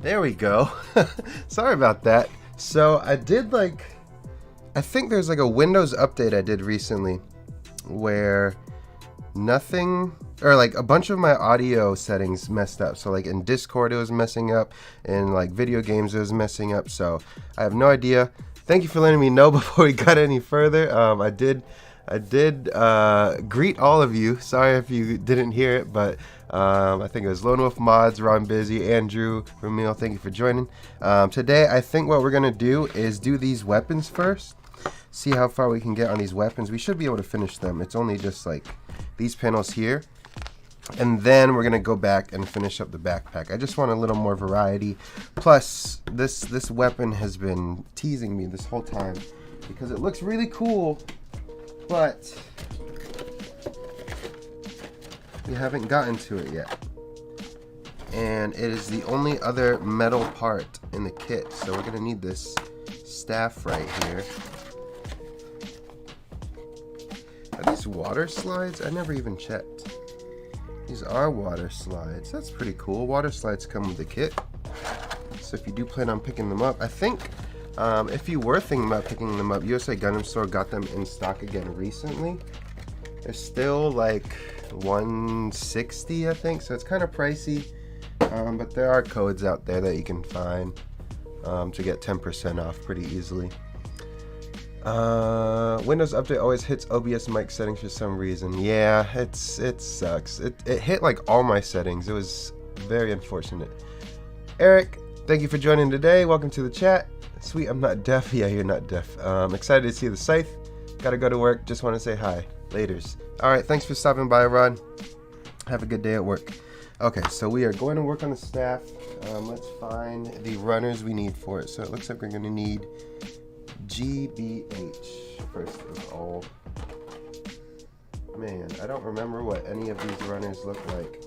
There we go. Sorry about that. So I think there's like a Windows update I did recently where nothing, or like a bunch of my audio settings messed up. So like in Discord it was messing up, and like video games it was messing up. So I have no idea. Thank you for letting me know before we got any further. I did greet all of you. Sorry if you didn't hear it, but I think it was Lone Wolf Mods, Ron Busy, Andrew, Ramil. Thank you for joining. Today, I think what we're gonna do is do these weapons first. See how far we can get on these weapons. We should be able to finish them. It's only just like these panels here. And then we're gonna go back and finish up the backpack. I just want a little more variety. Plus, this weapon has been teasing me this whole time because it looks really cool, but we haven't gotten to it yet. And it is the only other metal part in the kit. So we're gonna need this staff right here. Are these water slides? I never even checked. These are water slides. That's pretty cool. Water slides come with the kit. So if you do plan on picking them up, I think if you were thinking about picking them up, USA Gundam Store got them in stock again recently. They're still like $160, I think, so it's kind of pricey. But there are codes out there that you can find to get 10% off pretty easily. Windows Update always hits OBS mic settings for some reason. Yeah, it sucks. It hit like all my settings. It was very unfortunate. Eric, thank you for joining today. Welcome to the chat. Sweet, I'm not deaf. Yeah, you're not deaf. Excited to see the scythe. Gotta go to work. Just want to say hi. Laters. Alright, thanks for stopping by, Ron. Have a good day at work. Okay, so we are going to work on the staff. Let's find the runners we need for it. So it looks like we're going to need GBH first of all. Man, I don't remember what any of these runners look like.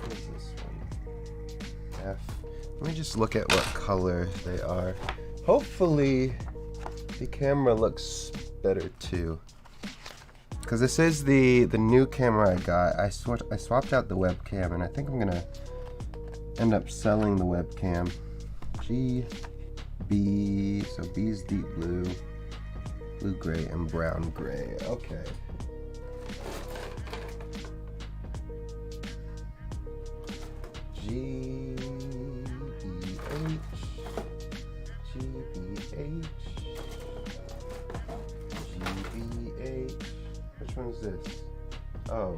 What is this one? F. Let me just look at what color they are. Hopefully the camera looks better too, because this is the new camera I got. I swapped out the webcam, and I think I'm gonna end up selling the webcam. GB, so B's deep blue, blue gray, and brown gray. Okay. GBH. Which one is this? Oh.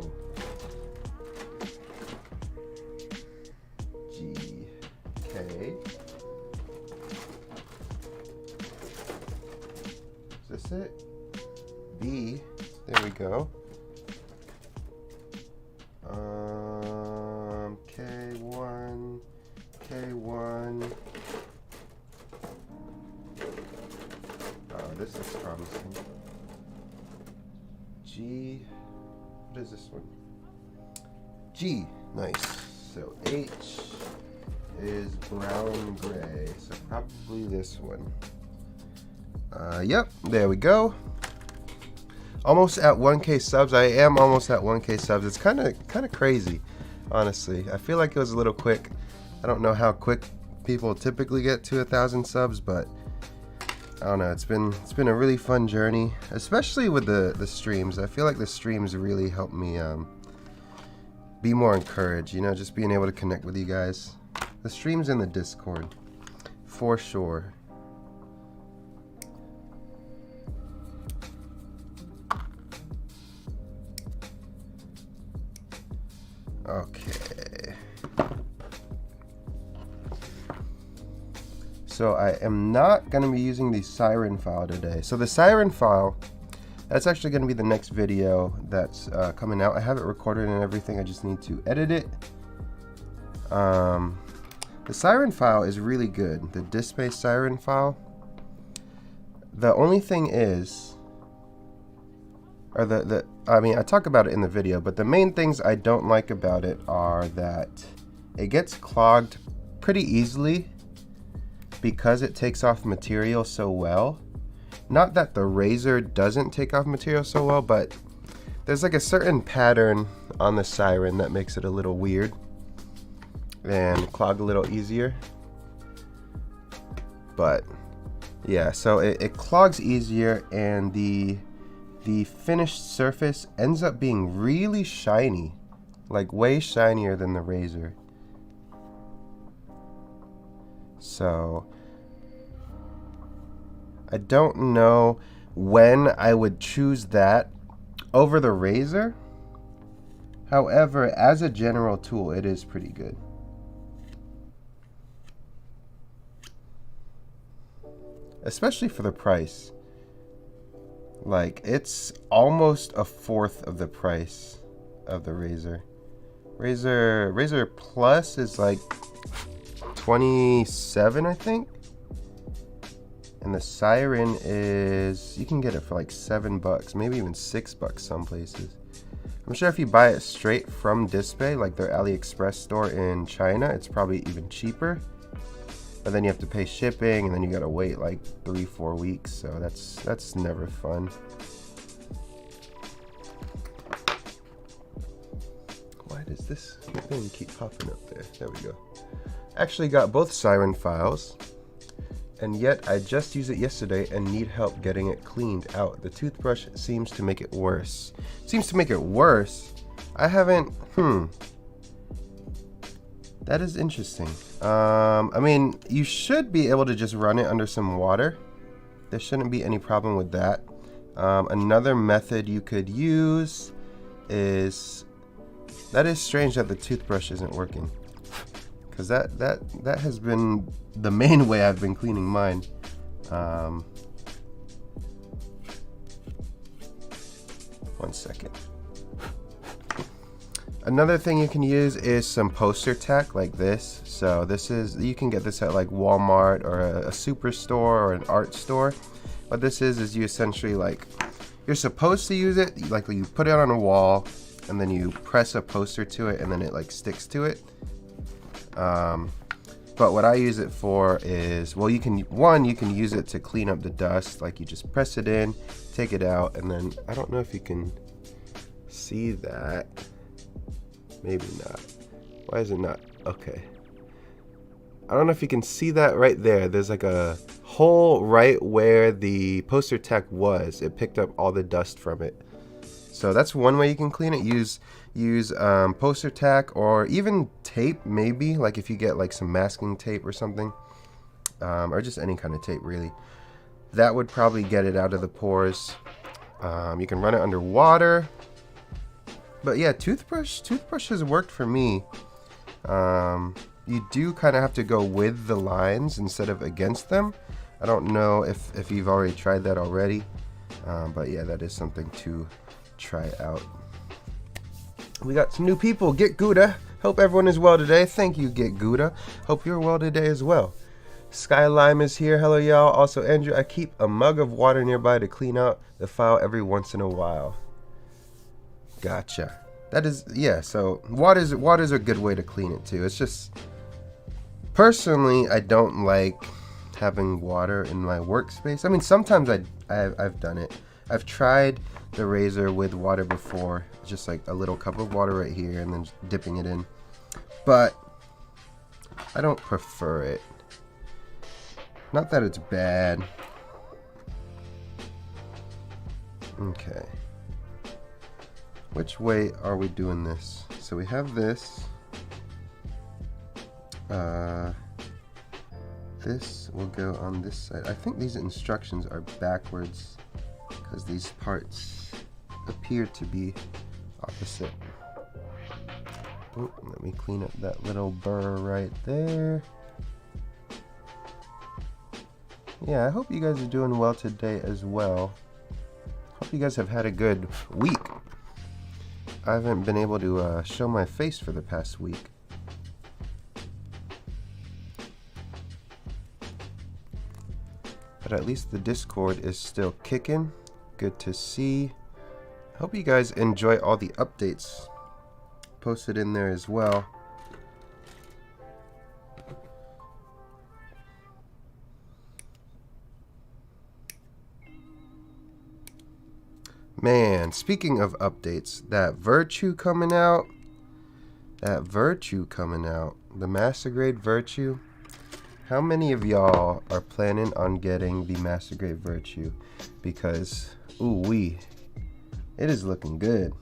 GK. Is this it? B. There we go. K1. K1. Oh, this is promising. G. What is this one? G. Nice. So H is brown gray. So probably this one. Yep, there we go. Almost at 1K subs. I am almost at 1K subs. It's kind of crazy, honestly. I feel like it was a little quick. I don't know how quick people typically get to 1,000 subs, but I don't know. It's been a really fun journey, especially with the streams. I feel like the streams really help me be more encouraged. You know, just being able to connect with you guys. The streams in the Discord, for sure. Okay. So I am not going to be using the siren file today. So the siren file, that's actually going to be the next video that's coming out. I have it recorded and everything. I just need to edit it. The siren file is really good. The disk-based siren file. The only thing is, I mean, I talk about it in the video, but the main things I don't like about it are that it gets clogged pretty easily because it takes off material so well. Not that the razor doesn't take off material so well, but there's like a certain pattern on the siren that makes it a little weird and clog a little easier. But yeah, so it clogs easier, and the finished surface ends up being really shiny, like way shinier than the razor. So I don't know when I would choose that over the razor. However, as a general tool, it is pretty good. Especially for the price. Like, it's almost a fourth of the price of the razor. Razor Plus is like 27, I think. And the siren is, you can get it for like $7, maybe even $6 some places. I'm sure if you buy it straight from Display, like their AliExpress store in China, it's probably even cheaper. But then you have to pay shipping, and then you gotta wait like 3-4 weeks, so that's never fun. Why does this thing keep popping up there? There we go. Actually got both siren files, and yet I just used it yesterday and need help getting it cleaned out. The toothbrush seems to make it worse. Seems to make it worse? I haven't, That is interesting. I mean, you should be able to just run it under some water. There shouldn't be any problem with that. Another method you could use is, that is strange that the toothbrush isn't working, because that has been the main way I've been cleaning mine. One second. Another thing you can use is some poster tack like this. So this is, you can get this at like Walmart or a superstore or an art store. What this is you essentially, like, you're supposed to use it, like you put it on a wall and then you press a poster to it and then it like sticks to it. But what I use it for is, well, you can use it to clean up the dust. Like, you just press it in, take it out, and then, I don't know if you can see that. Maybe not. Why is it not? Okay. I don't know if you can see that right there. There's like a hole right where the poster tack was. It picked up all the dust from it. So that's one way you can clean it. Use poster tack, or even tape, maybe. Like if you get like some masking tape or something, or just any kind of tape really. That would probably get it out of the pores. You can run it under water. But yeah, toothbrush has worked for me. You do kind of have to go with the lines instead of against them. I don't know if you've already tried that already. But yeah, that is something to try out. We got some new people. Get Gouda. Hope everyone is well today. Thank you, Get Gouda. Hope you're well today as well. Sky Lime is here. Hello, y'all. Also, Andrew, I keep a mug of water nearby to clean out the file every once in a while. Gotcha. That is, yeah, so water's a good way to clean it too. It's just, personally, I don't like having water in my workspace. I mean, sometimes I've done it. I've tried the razor with water before, just like a little cup of water right here and then dipping it in. But I don't prefer it. Not that it's bad. Okay. Which way are we doing this? So we have this. This will go on this side. I think these instructions are backwards because these parts appear to be opposite. Oh, let me clean up that little burr right there. Yeah, I hope you guys are doing well today as well. Hope you guys have had a good week. I haven't been able to show my face for the past week. But at least the Discord is still kicking. Good to see. Hope you guys enjoy all the updates posted in there as well. Man, speaking of updates, that Virtue coming out, the Master Grade Virtue. How many of y'all are planning on getting the Master Grade Virtue? Because, ooh-wee, it is looking good.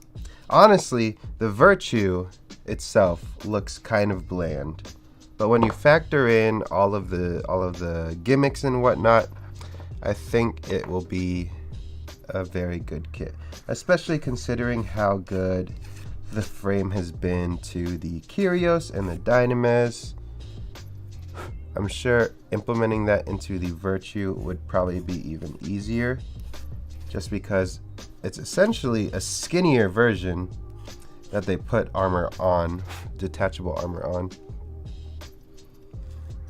Honestly, the Virtue itself looks kind of bland, but when you factor in all of the gimmicks and whatnot, I think it will be a very good kit, especially considering how good the frame has been to the Kyrios and the Dynames. I'm sure implementing that into the Virtue would probably be even easier, just because it's essentially a skinnier version that they put armor on, detachable armor on.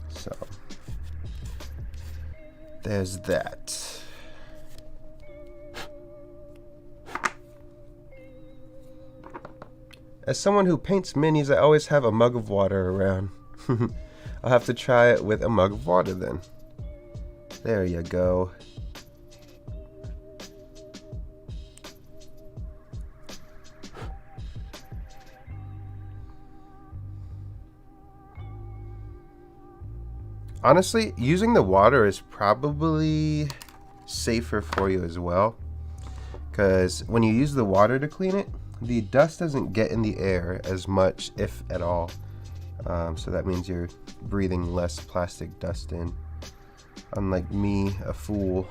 So there's that. As someone who paints minis, I always have a mug of water around. I'll have to try it with a mug of water then. There you go. Honestly, using the water is probably safer for you as well, because when you use the water to clean it, the dust doesn't get in the air as much, if at all. So that means you're breathing less plastic dust in. Unlike me, a fool.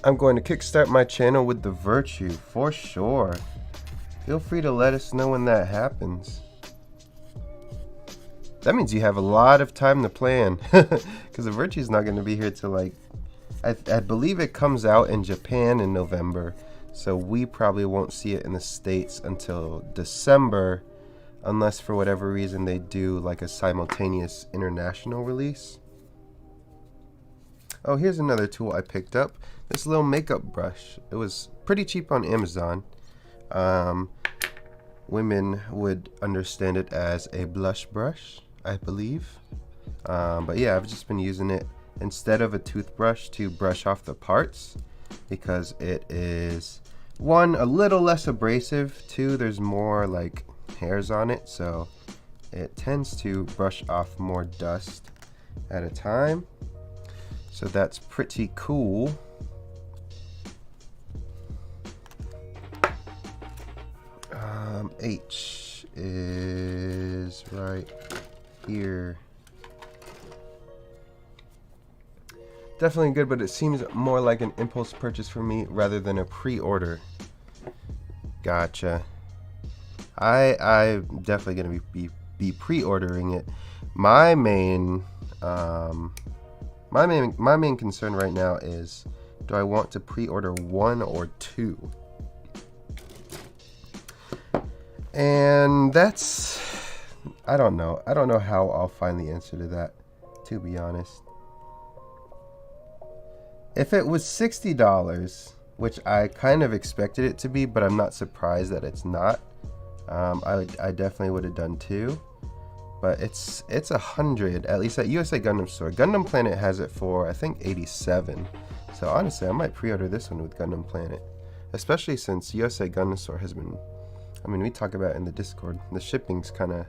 I'm going to kickstart my channel with the Virtue for sure. Feel free to let us know when that happens. That means you have a lot of time to plan, because the Virtue is not going to be here till like, I believe it comes out in Japan in November, so we probably won't see it in the States until December, unless for whatever reason they do like a simultaneous international release. Oh, here's another tool I picked up. This little makeup brush. It was pretty cheap on Amazon. Women would understand it as a blush brush, I believe. But yeah, I've just been using it instead of a toothbrush to brush off the parts, because it is, one, a little less abrasive, two, there's more like hairs on it, so it tends to brush off more dust at a time. So that's pretty cool. H is right here. Definitely good, but it seems more like an impulse purchase for me rather than a pre-order. Gotcha. I'm definitely gonna be pre-ordering it. My main concern right now is, do I want to pre-order one or two? And that's, I don't know how I'll find the answer to that, to be honest. If it was $60, which I kind of expected it to be, but I'm not surprised that it's not, I definitely would have done 2. But it's 100, at least at USA Gundam Store. Gundam Planet has it for, I think, 87. So honestly, I might pre-order this one with Gundam Planet, especially since USA Gundam Store has been, I mean, we talk about it in the Discord, the shipping's kind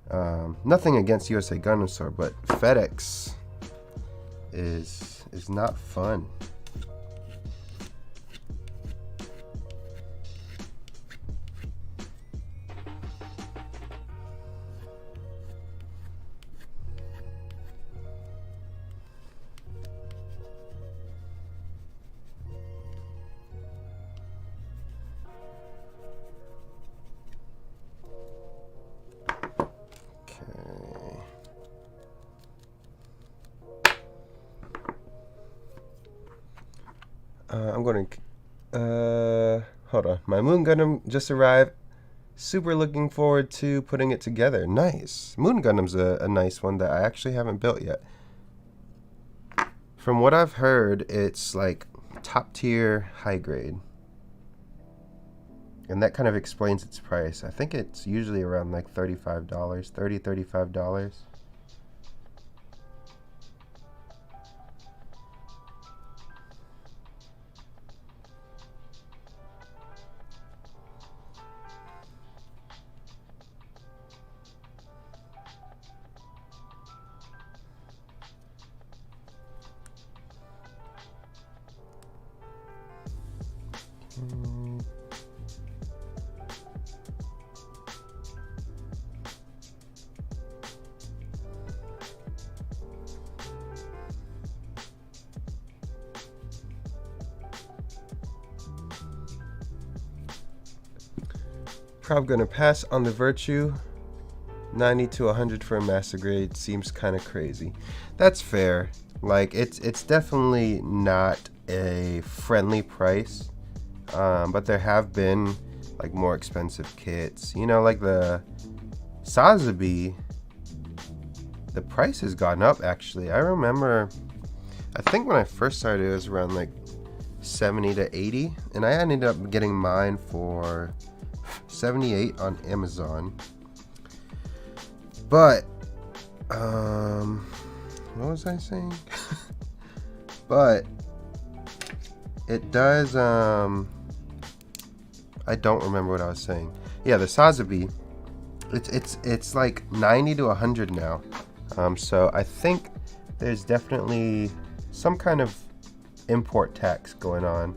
of, nothing against USA Gundam Store, but FedEx is not fun. I'm going to, hold on. My Moon Gundam just arrived. Super looking forward to putting it together. Nice. Moon Gundam's a nice one that I actually haven't built yet. From what I've heard, it's like top tier, high grade. And that kind of explains its price. I think it's usually around like $35, $35. Probably gonna pass on the Virtue. 90 to 100 for a master grade seems kind of crazy. That's fair. Like it's definitely not a friendly price, but there have been like more expensive kits. You know, like the Sazabi. The price has gone up actually. I remember, I think when I first started it was around like 70 to 80, and I ended up getting mine for 78 on Amazon. But what was I saying? But it does I don't remember what I was saying. Yeah, the Sazabi, it's like 90 to 100 now. So I think there's definitely some kind of import tax going on.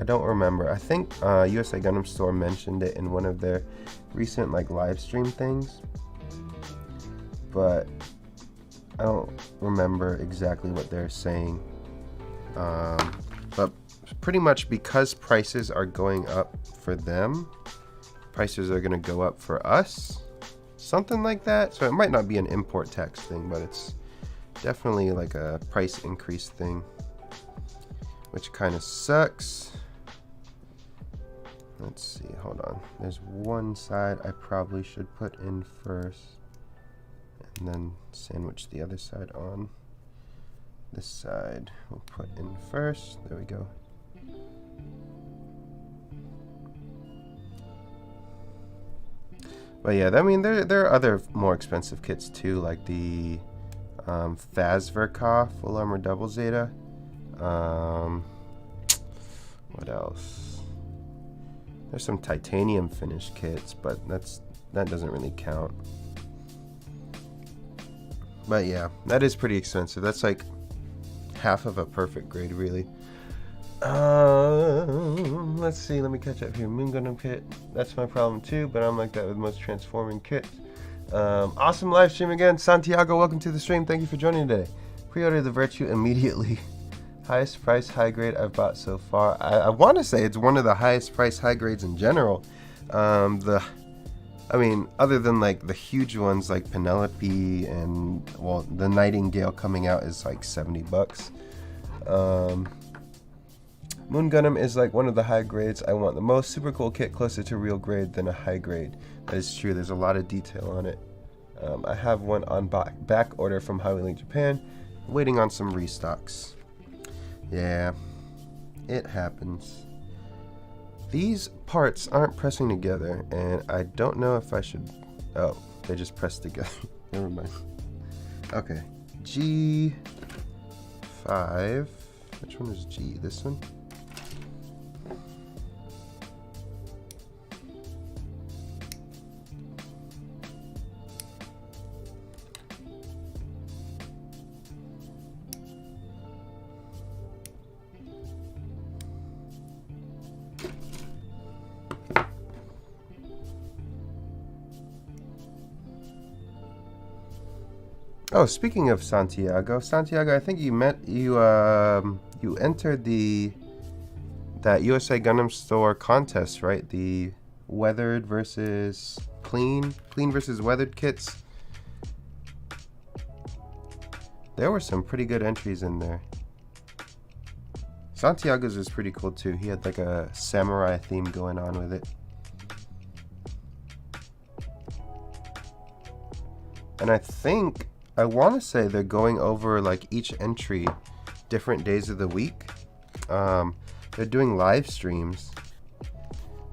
I don't remember. I think USA Gundam Store mentioned it in one of their recent like live stream things, but I don't remember exactly what they're saying. But pretty much because prices are going up for them, prices are going to go up for us, something like that. So it might not be an import tax thing, but it's definitely like a price increase thing, which kind of sucks. Let's see, hold on. There's one side I probably should put in first, and then sandwich the other side on. This side we'll put in first. There we go. But yeah, I mean, there are other more expensive kits too, like the Fazverkov Full Armor Double Zeta. What else? There's some titanium finished kits, but that doesn't really count. But yeah, that is pretty expensive. That's like half of a perfect grade, really. Let's see, let me catch up here. Moon Gundam kit, that's my problem too, but I'm like that with most transforming kits. Awesome live stream again. Santiago, welcome to the stream. Thank you for joining today. Pre-ordered the Virtue immediately. Highest price high grade I've bought so far. I want to say it's one of the highest price high grades in general. I mean, other than like the huge ones like Penelope and, well, the Nightingale coming out is like $70. Moon Gundam is like one of the high grades I want the most. Super cool kit, closer to real grade than a high grade. That is true. There's a lot of detail on it. I have one on back order from Highway Link Japan. Waiting on some restocks. Yeah, it happens. These parts aren't pressing together, and I don't know if I should... Oh, they just pressed together. Never mind. Okay, G5. Which one is G? This one? Oh, speaking of Santiago, I think you entered that USA Gundam Store contest, right? The weathered versus clean versus weathered kits. There were some pretty good entries in there. Santiago's is pretty cool too. He had like a samurai theme going on with it. And I want to say they're going over like each entry different days of the week. They're doing live streams.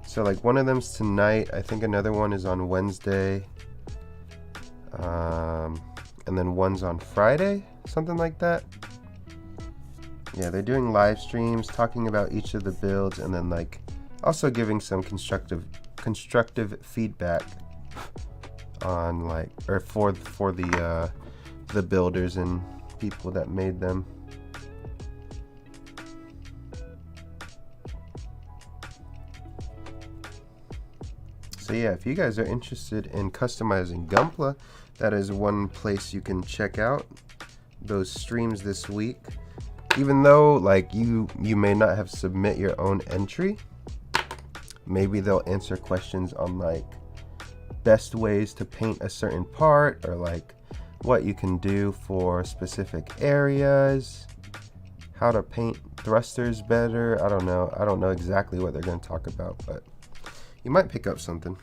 So like one of them's tonight. I think another one is on Wednesday. And then one's on Friday, something like that. Yeah, they're doing live streams talking about each of the builds and then like also giving some constructive feedback on like for the builders and people that made them. So yeah, if you guys are interested in customizing Gunpla, that is one place you can check out those streams this week. Even though like you may not have submit your own entry, maybe they'll answer questions on like best ways to paint a certain part, or like what you can do for specific areas, how to paint thrusters better. I don't know exactly what they're going to talk about, but you might pick up something.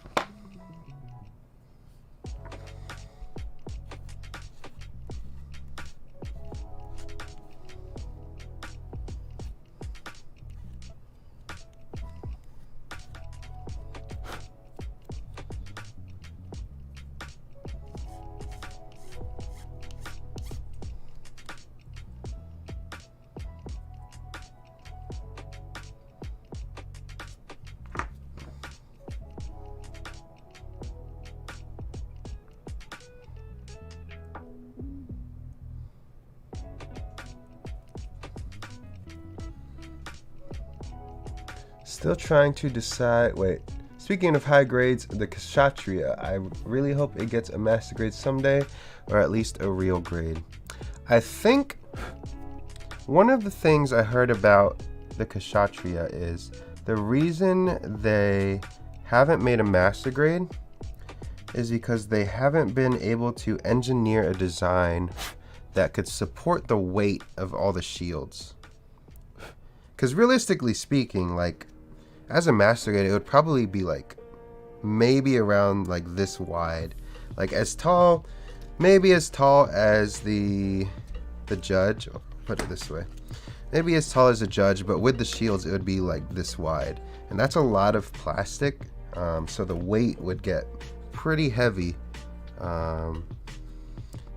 Still trying to decide. Wait, speaking of high grades, the Kshatriya, I really hope it gets a master grade someday, or at least a real grade. I think one of the things I heard about the Kshatriya is the reason they haven't made a master grade is because they haven't been able to engineer a design that could support the weight of all the shields. Because realistically speaking, like, as a master grade, it would probably be like maybe around like this wide, like as tall, maybe as tall as the judge. I'll put it this way, maybe as tall as a judge, but with the shields it would be like this wide, and that's a lot of plastic. So the weight would get pretty heavy.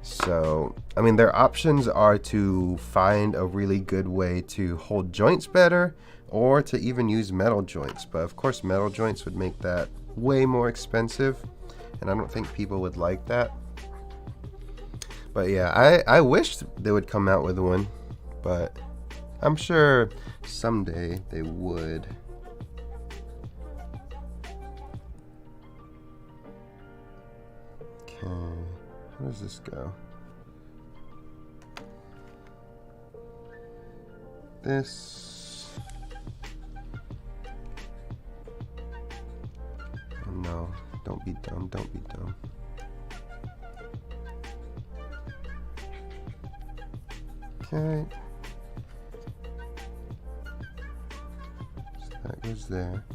So I mean, their options are to find a really good way to hold joints better, or to even use metal joints. But of course metal joints would make that way more expensive, and I don't think people would like that. But yeah, I wish they would come out with one, but I'm sure someday they would. Okay, how does this go? This... Oh no, don't be dumb, don't be dumb. Okay. That goes there.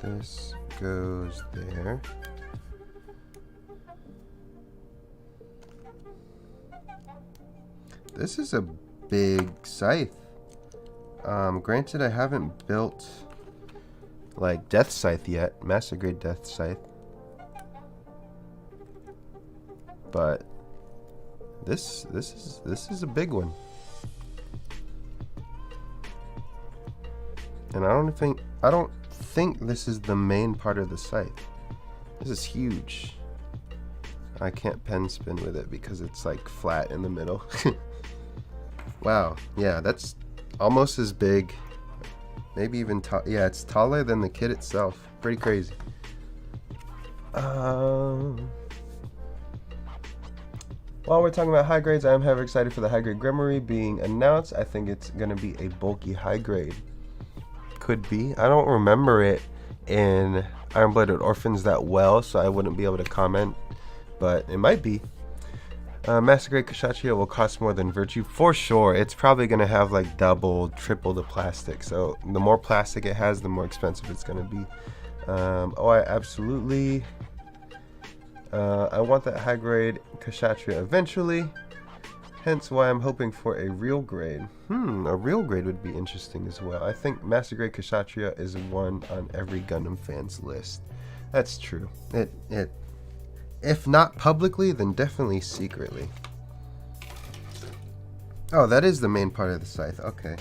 This goes there. This is a big scythe. Granted, I haven't built like Death Scythe yet, Master Grade Death Scythe, but this is a big one, and I don't think this is the main part of the scythe. This is huge. I can't pen spin with it because it's like flat in the middle. Wow, yeah, that's almost as big, maybe even yeah, it's taller than the kit itself. Pretty crazy. While we're talking about high grades, I am heavily excited for the high grade Grimoire being announced. I think it's gonna be a bulky high grade. Could be. I don't remember it in Iron-Blooded Orphans that well, so I wouldn't be able to comment, but it might be. Master Grade Kshatriya will cost more than Virtue for sure. It's probably going to have like double, triple the plastic. So the more plastic it has, the more expensive it's going to be. Oh, I absolutely. I want that high grade Kshatriya eventually. Hence why I'm hoping for a real grade. A real grade would be interesting as well. I think Master Grade Kshatriya is one on every Gundam fan's list. That's true. If not publicly, then definitely secretly. Oh, that is the main part of the scythe. Okay.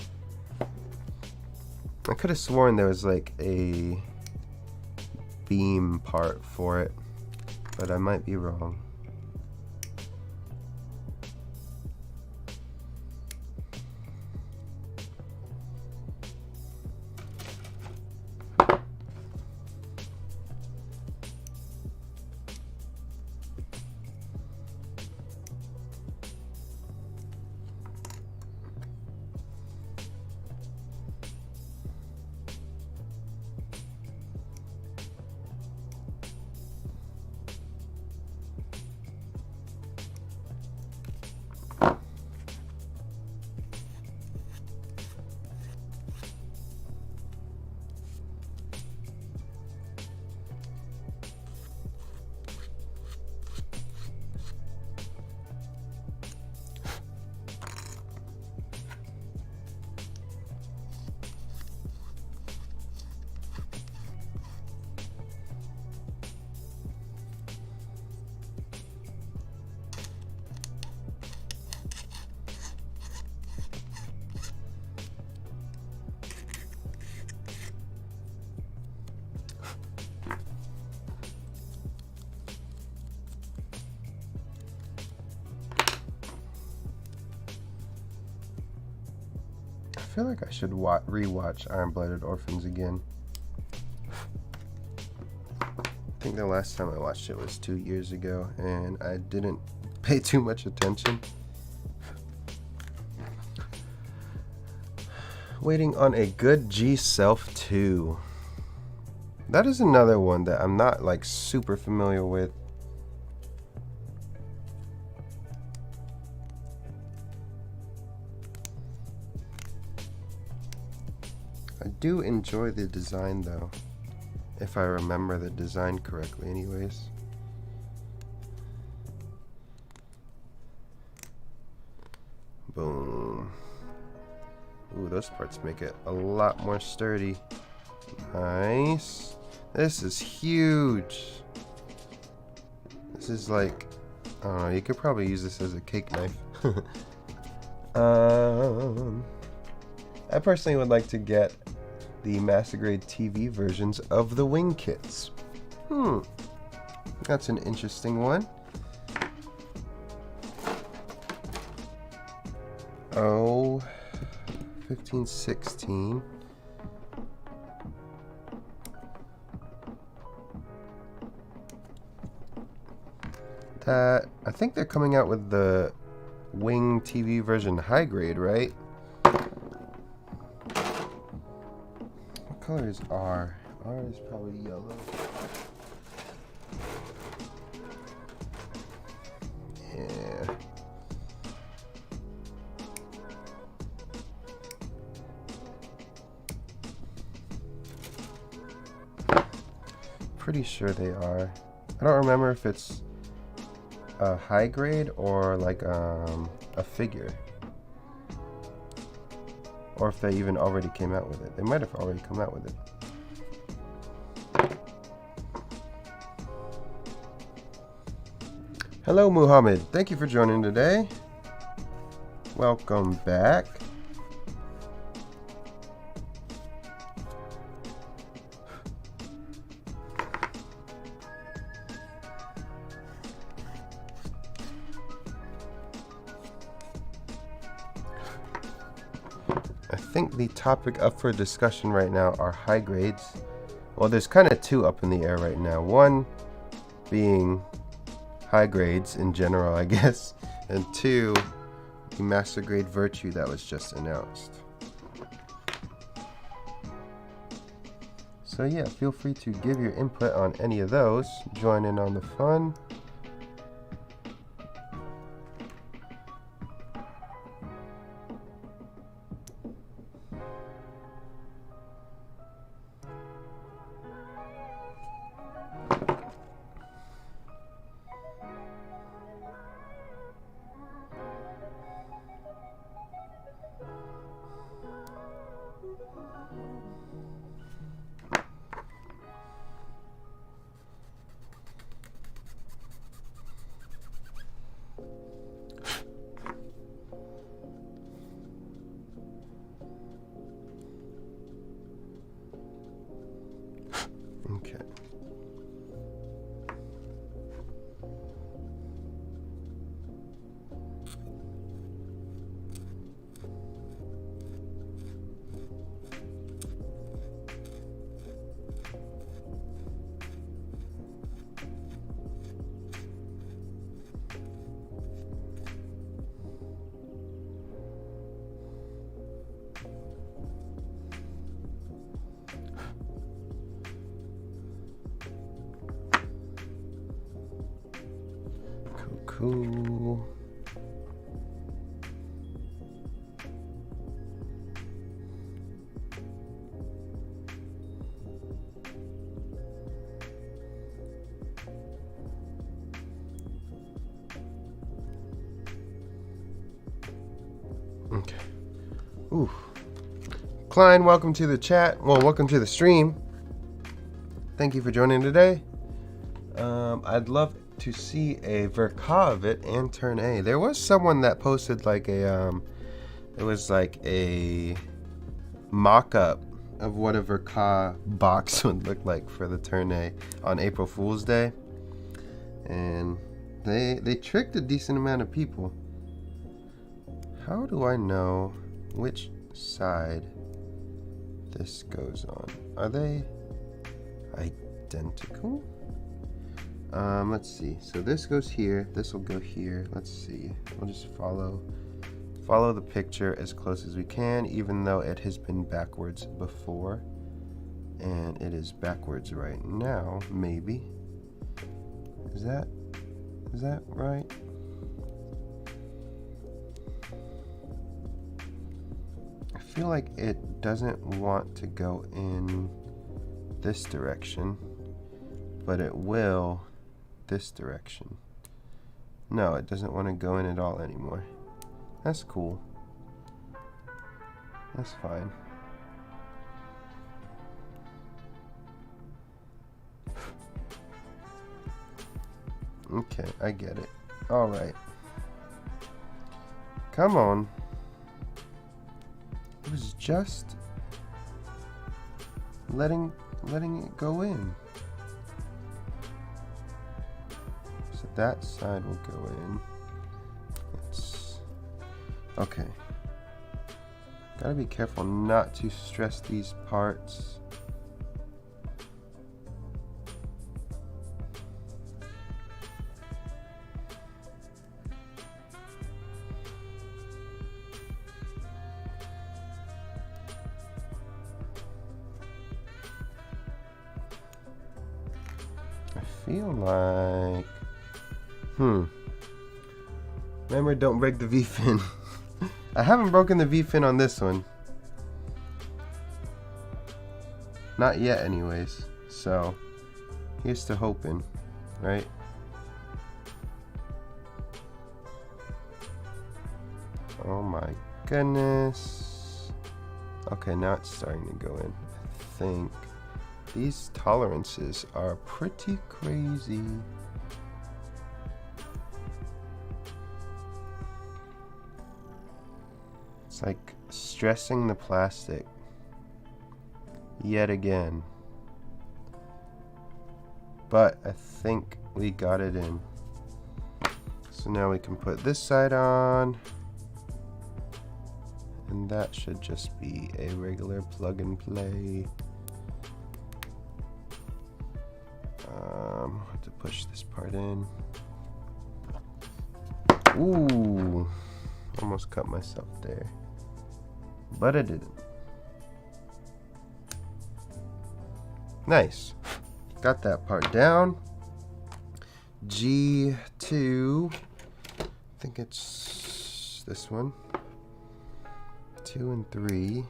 I could have sworn there was like a beam part for it, but I might be wrong. I feel like I should rewatch Iron-Blooded Orphans again. I think the last time I watched it was 2 years ago, and I didn't pay too much attention. Waiting on a good G-Self 2. That is another one that I'm not like super familiar with. I do enjoy the design though, if I remember the design correctly anyways. Boom. Ooh, those parts make it a lot more sturdy. Nice. This is huge. This is like, I don't know, you could probably use this as a cake knife. I personally would like to get the Master Grade TV versions of the wing kits. That's an interesting one. Oh, 15, 16. That, I think they're coming out with the wing TV version high grade, right? What color is R? R is probably yellow. Yeah. pretty sure they are. I don't remember if it's a high grade or like a figure, or if they even already came out with it. They might have already come out with it. Hello, Muhammad. Thank you for joining today. Welcome back. I think the topic up for discussion right now are high grades. Well, there's kind of two up in the air right now. One being high grades in general, I guess, and two, the master grade virtue that was just announced. So yeah, feel free to give your input on any of those. Join in on the fun. Okay. Cool. Okay. Ooh. Klein, welcome to the chat. Well, welcome to the stream. Thank you for joining today. I'd love to see a Verka of it and turn A. There was someone that posted like a it was like a mock-up of what a Verka box would look like for the turn A on April Fool's Day, and they tricked a decent amount of people. How do I know which side this goes on? Are they identical? Let's see. So this goes here. This will go here. Let's see. We'll just follow the picture as close as we can, even though it has been backwards before, and it is backwards right now. Maybe. Is that right? I feel like it doesn't want to go in this direction, but it will this direction. No, it doesn't want to go in at all anymore. That's cool. That's fine. Okay, I get it. All right. Come on. It was just letting it go in. So that side will go in. Okay. Gotta be careful not to stress these parts. I feel like... Remember, don't break the V-fin. I haven't broken the V-fin on this one. Not yet anyways. So, Here's to hoping, right? Oh my goodness. Okay, now it's starting to go in. I think these tolerances are pretty crazy. It's like stressing the plastic yet again. But I think we got it in. So now we can put this side on. And that should just be a regular plug and play. I'll have to push this part in. Ooh, almost cut myself there, but I didn't. Nice, got that part down. G2, I think it's this one. 2 and 3.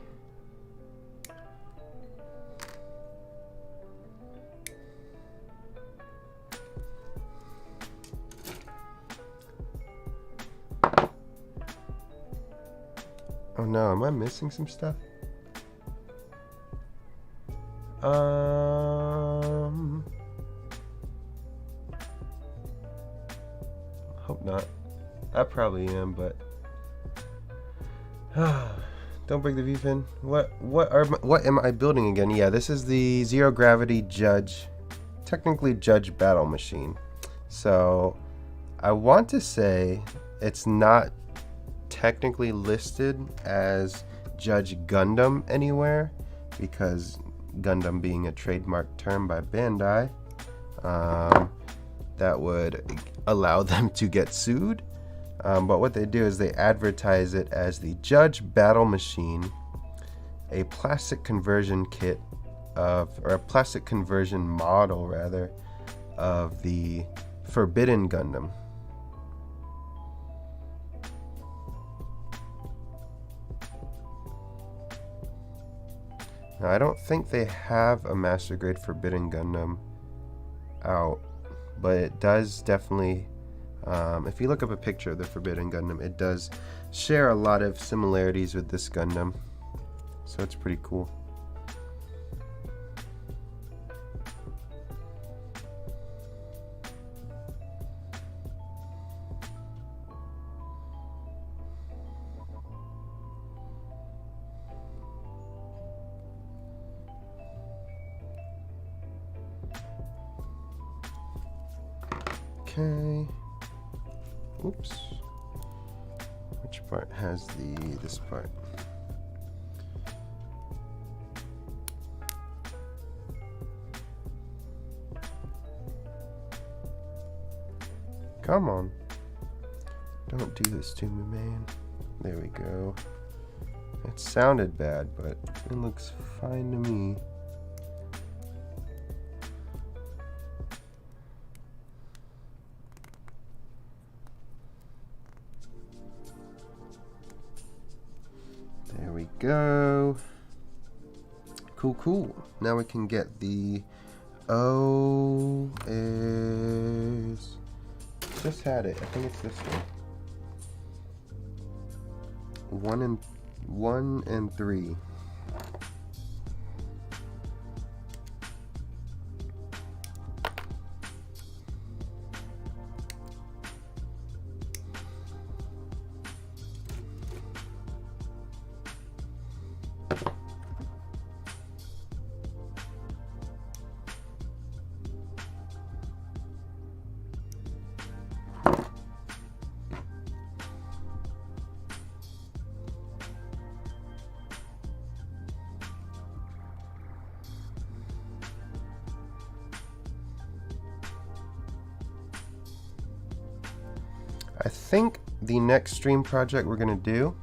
Oh no, am I missing some stuff? Hope not. I probably am, but don't break the view fin. What am I building again? Yeah, this is the Zero Gravity Judge, technically Judge Battle Machine. So I want to say it's not technically listed as Judge Gundam anywhere, because Gundam being a trademark term by Bandai, that would allow them to get sued. But what they do is they advertise it as the Judge Battle Machine, a plastic conversion kit or a plastic conversion model rather, of the Forbidden Gundam. Now, I don't think they have a master grade Forbidden Gundam out, but it does definitely, if you look up a picture of the Forbidden Gundam, it does share a lot of similarities with this Gundam, so it's pretty cool. Okay. Oops. Which part has this part? Come on. Don't do this to me, man. There we go. It sounded bad, but it looks fine to me. There we go. Cool. Now we can get the O is just had it. I think it's this one. 1 and 3. I think the next stream project we're going to do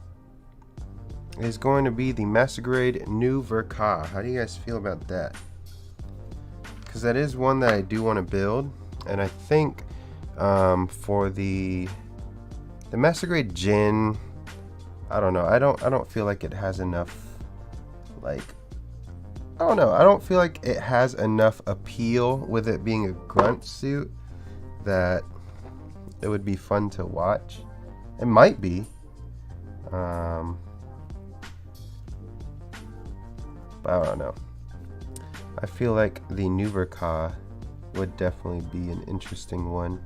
is going to be the Master Grade New Verka. How do you guys feel about that? Because that is one that I do want to build, and I think for the Master Grade Jin, I don't know. I don't feel like it has enough like I don't know. I don't feel like it has enough appeal with it being a grunt suit that it would be fun to watch. It might be. But I don't know. I feel like the Nuverka would definitely be an interesting one.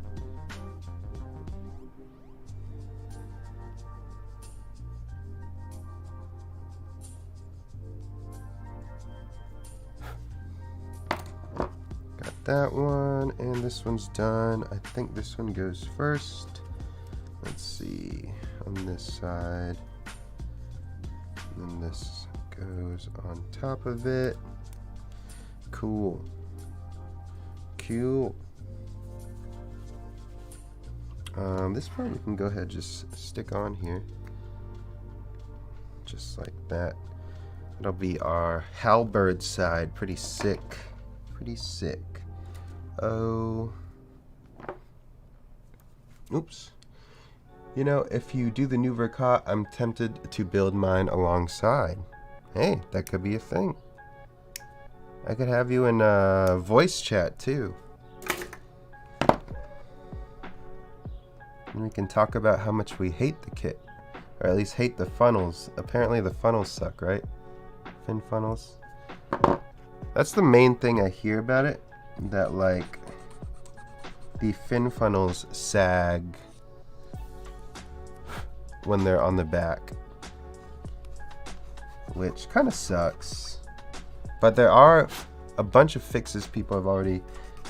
Got that one, and this one's done. I think this one goes first. Let's see, on this side. And then this goes on top of it. Cool. Cool. This part we can go ahead and just stick on here. Just like that. It'll be our halberd side. Pretty sick. Pretty sick. Oh. Oops. You know, if you do the Nuverka, I'm tempted to build mine alongside. Hey, that could be a thing. I could have you in voice chat too. And we can talk about how much we hate the kit. Or at least hate the funnels. Apparently the funnels suck, right? Fin funnels. That's the main thing I hear about it. That like the fin funnels sag when they're on the back. Which kind of sucks. But there are a bunch of fixes people have already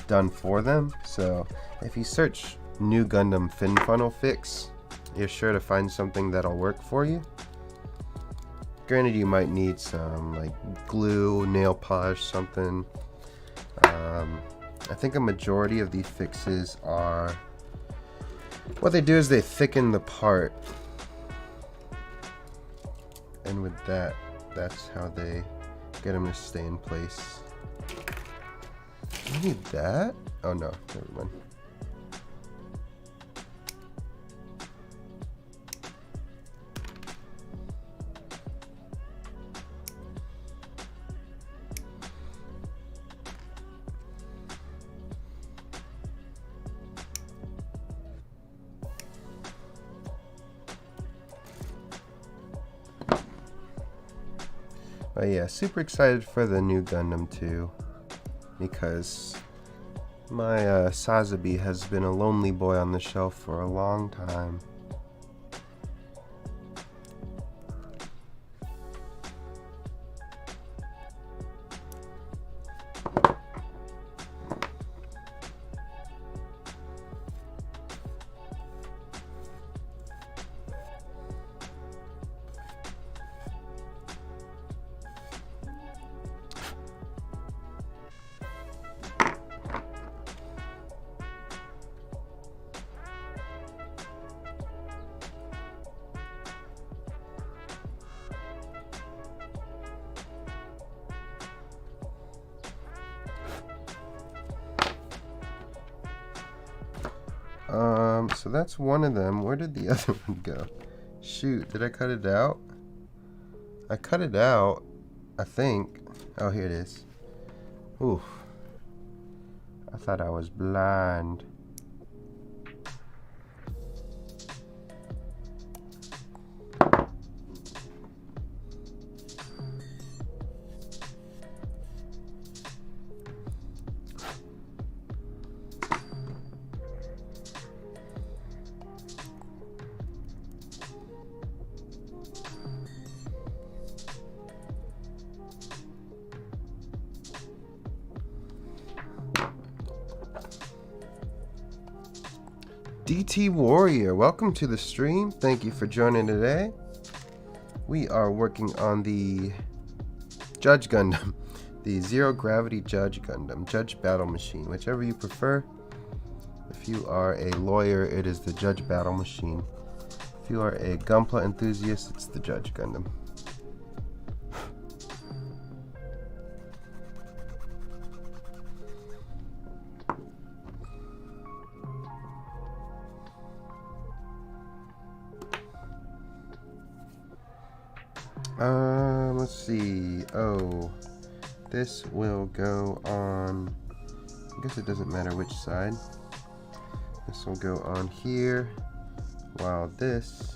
done for them. So if you search new Gundam fin funnel fix, you're sure to find something that'll work for you. Granted, you might need some like glue, nail polish, something. I think a majority of these fixes are, what they do is they thicken the part. And with that, that's how they get them to stay in place. You need that? Oh no, never mind. But yeah, super excited for the new Gundam too, because my Sazabi has been a lonely boy on the shelf for a long time. So that's one of them. Where did the other one go? Shoot, did I cut it out? I cut it out, I think. Oh, here it is. Oof. I thought I was blind. DT Warrior, welcome to the stream. Thank you for joining today. We are working on the Judge Gundam, the Zero Gravity Judge Gundam, Judge Battle Machine, whichever you prefer. If you are a lawyer, it is the Judge Battle Machine. If you are a Gunpla enthusiast, it's the Judge Gundam. Let's see. Oh, This will go on, I guess it doesn't matter which side. This will go on here, while this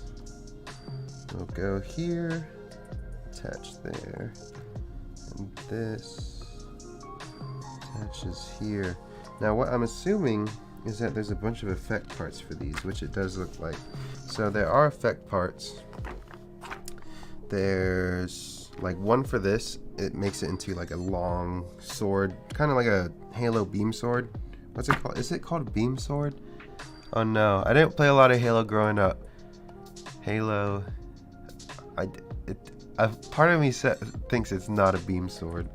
will go here, attach there, and this attaches here. Now what I'm assuming is that there's a bunch of effect parts for these, which it does look like. So there are effect parts. There's like one for this. It makes it into like a long sword, kind of like a Halo beam sword. What's it called? Is it called a beam sword? Oh no, I didn't play a lot of Halo growing up. Halo, part of me thinks it's not a beam sword.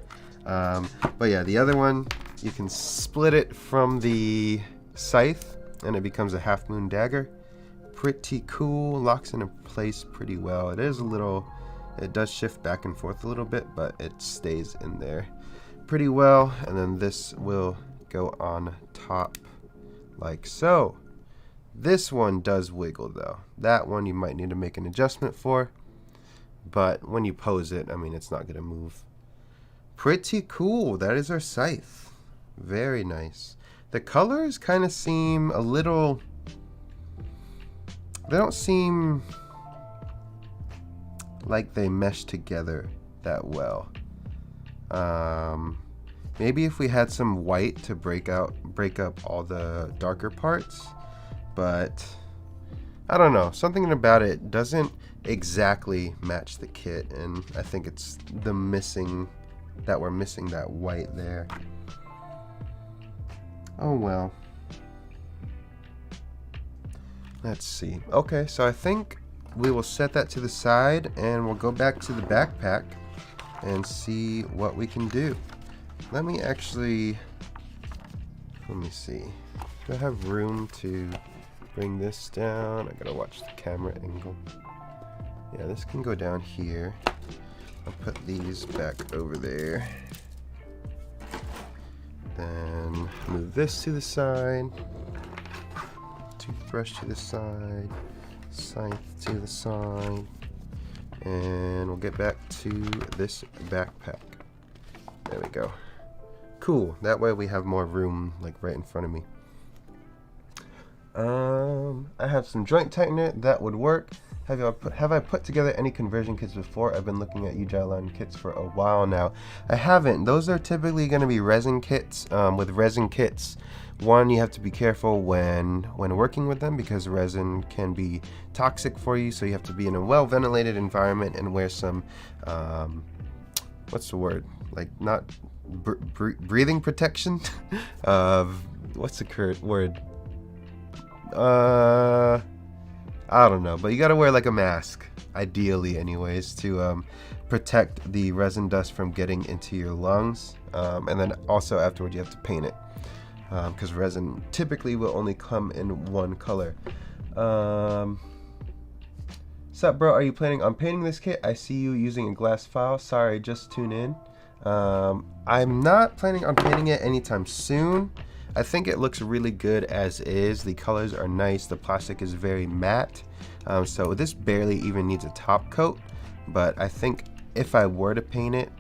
But yeah, the other one, you can split it from the scythe and it becomes a half moon dagger. Pretty cool, locks into place pretty well. It is a little, it does shift back and forth a little bit, but it stays in there pretty well. And then this will go on top like so. This one does wiggle though. That one you might need to make an adjustment for, but when you pose it, I mean, it's not gonna move. Pretty cool. That is our scythe. Very nice. The colors kind of seem a little, they don't seem like they mesh together that well. Maybe if we had some white to break up all the darker parts, but I don't know. Something about it doesn't exactly match the kit, and I think it's the missing, that we're missing that white there. Oh well. Let's see. Okay, so I think we will set that to the side and we'll go back to the backpack and see what we can do. Let me see. Do I have room to bring this down? I gotta watch the camera angle. Yeah, this can go down here. I'll put these back over there. Then move this to the side. Toothbrush to the side. Scythe to the side. And we'll get back to this backpack. There we go. Cool. That way we have more room, like right in front of me. I have some joint tightener that would work. Have I put together any conversion kits before? I've been looking at Line kits for a while now. I haven't. Those are typically going to be resin kits. With resin kits, one, you have to be careful when working with them because resin can be toxic for you. So you have to be in a well-ventilated environment and wear some, what's the word? Like not breathing protection. What's the current word? I don't know, but you gotta wear like a mask, ideally anyways, to protect the resin dust from getting into your lungs. And then also afterward you have to paint it, because resin typically will only come in one color. Sup bro, are you planning on painting this kit? I see you using a glass file. Sorry, just tune in. I'm not planning on painting it anytime soon. I think it looks really good as is. The colors are nice. The plastic is very matte. So this barely even needs a top coat. But I think if I were to paint it,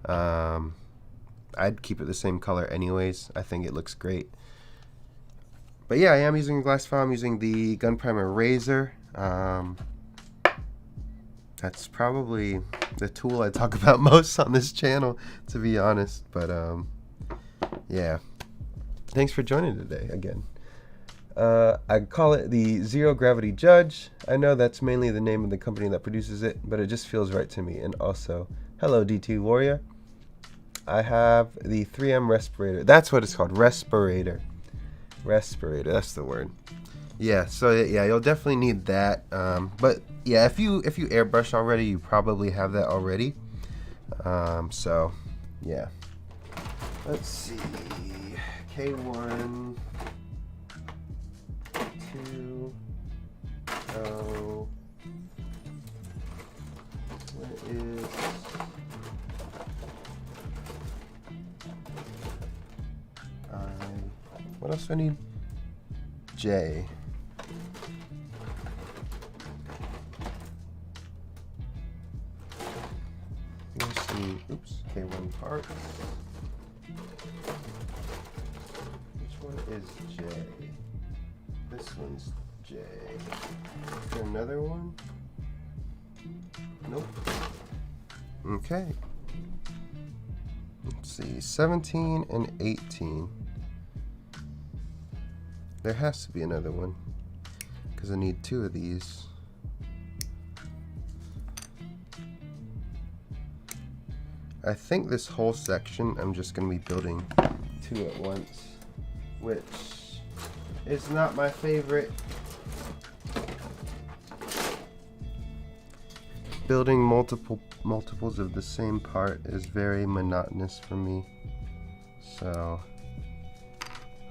I'd keep it the same color anyways. I think it looks great. But yeah, I am using a glass file. I'm using the Gun Primer Razor. That's probably the tool I talk about most on this channel, to be honest. But yeah. Thanks for joining today again. I call it the Zero Gravity Judge. I know that's mainly the name of the company that produces it, but it just feels right to me. And also, hello D2 Warrior. I have the 3M respirator. That's what it's called, respirator. Respirator, that's the word. Yeah, so yeah, you'll definitely need that. But yeah, if you airbrush already, you probably have that already. So yeah. Let's see. K1 2 O. What is I? What else do I need? J. Here's see. Oops. K1 parts. Which one is J? This one's J. Is there another one? Nope. Okay. Let's see. 17 and 18. There has to be another one, because I need 2 of these. I think this whole section I'm just going to be building 2 at once, which is not my favorite. Building multiples of the same part is very monotonous for me, so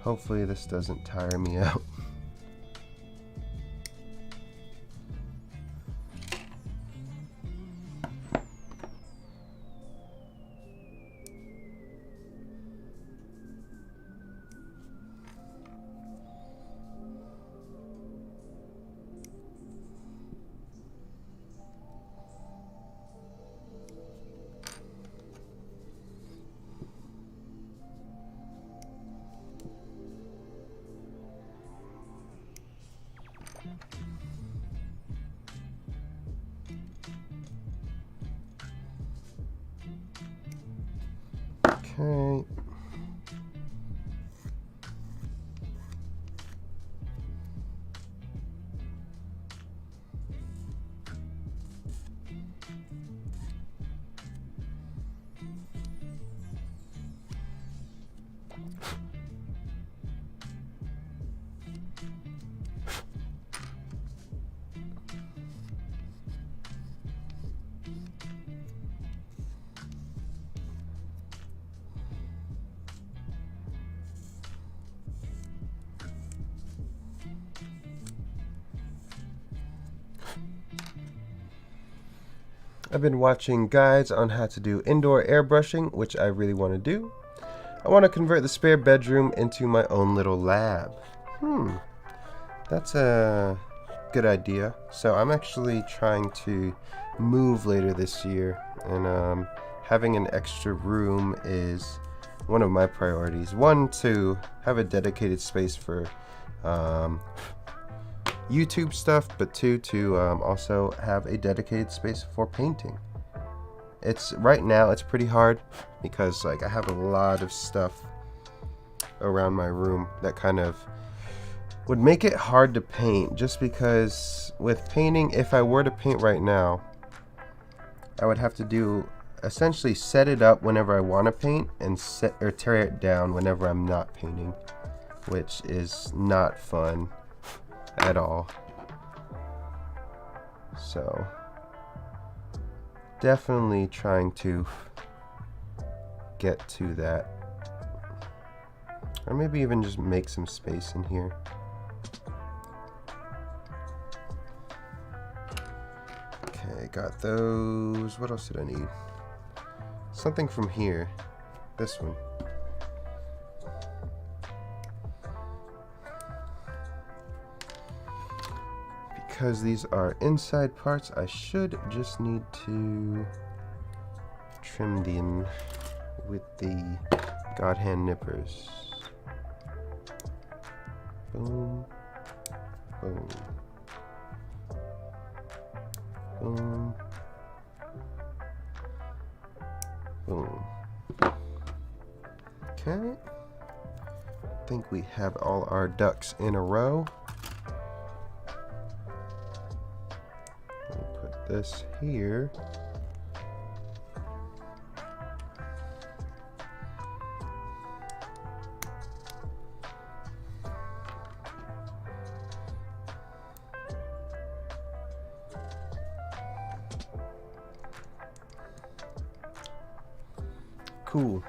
hopefully this doesn't tire me out. Okay. I've been watching guides on how to do indoor airbrushing, which I really want to do. I want to convert the spare bedroom into my own little lab. That's a good idea. So I'm actually trying to move later this year, and having an extra room is one of my priorities. One, to have a dedicated space for YouTube stuff, but 2, to also have a dedicated space for painting. Right now it's pretty hard because I have a lot of stuff around my room that kind of would make it hard to paint, just because with painting, if I were to paint right now, I would have to essentially set it up whenever I want to paint and tear it down whenever I'm not painting, which is not fun at all. So definitely trying to get to that, or maybe even just make some space in here. Okay, got those. What else did I need? Something from here. This one. Because these are inside parts, I should just need to trim them with the God hand nippers. Boom, boom, boom, boom. Okay. I think we have all our ducks in a row. This here. Cool.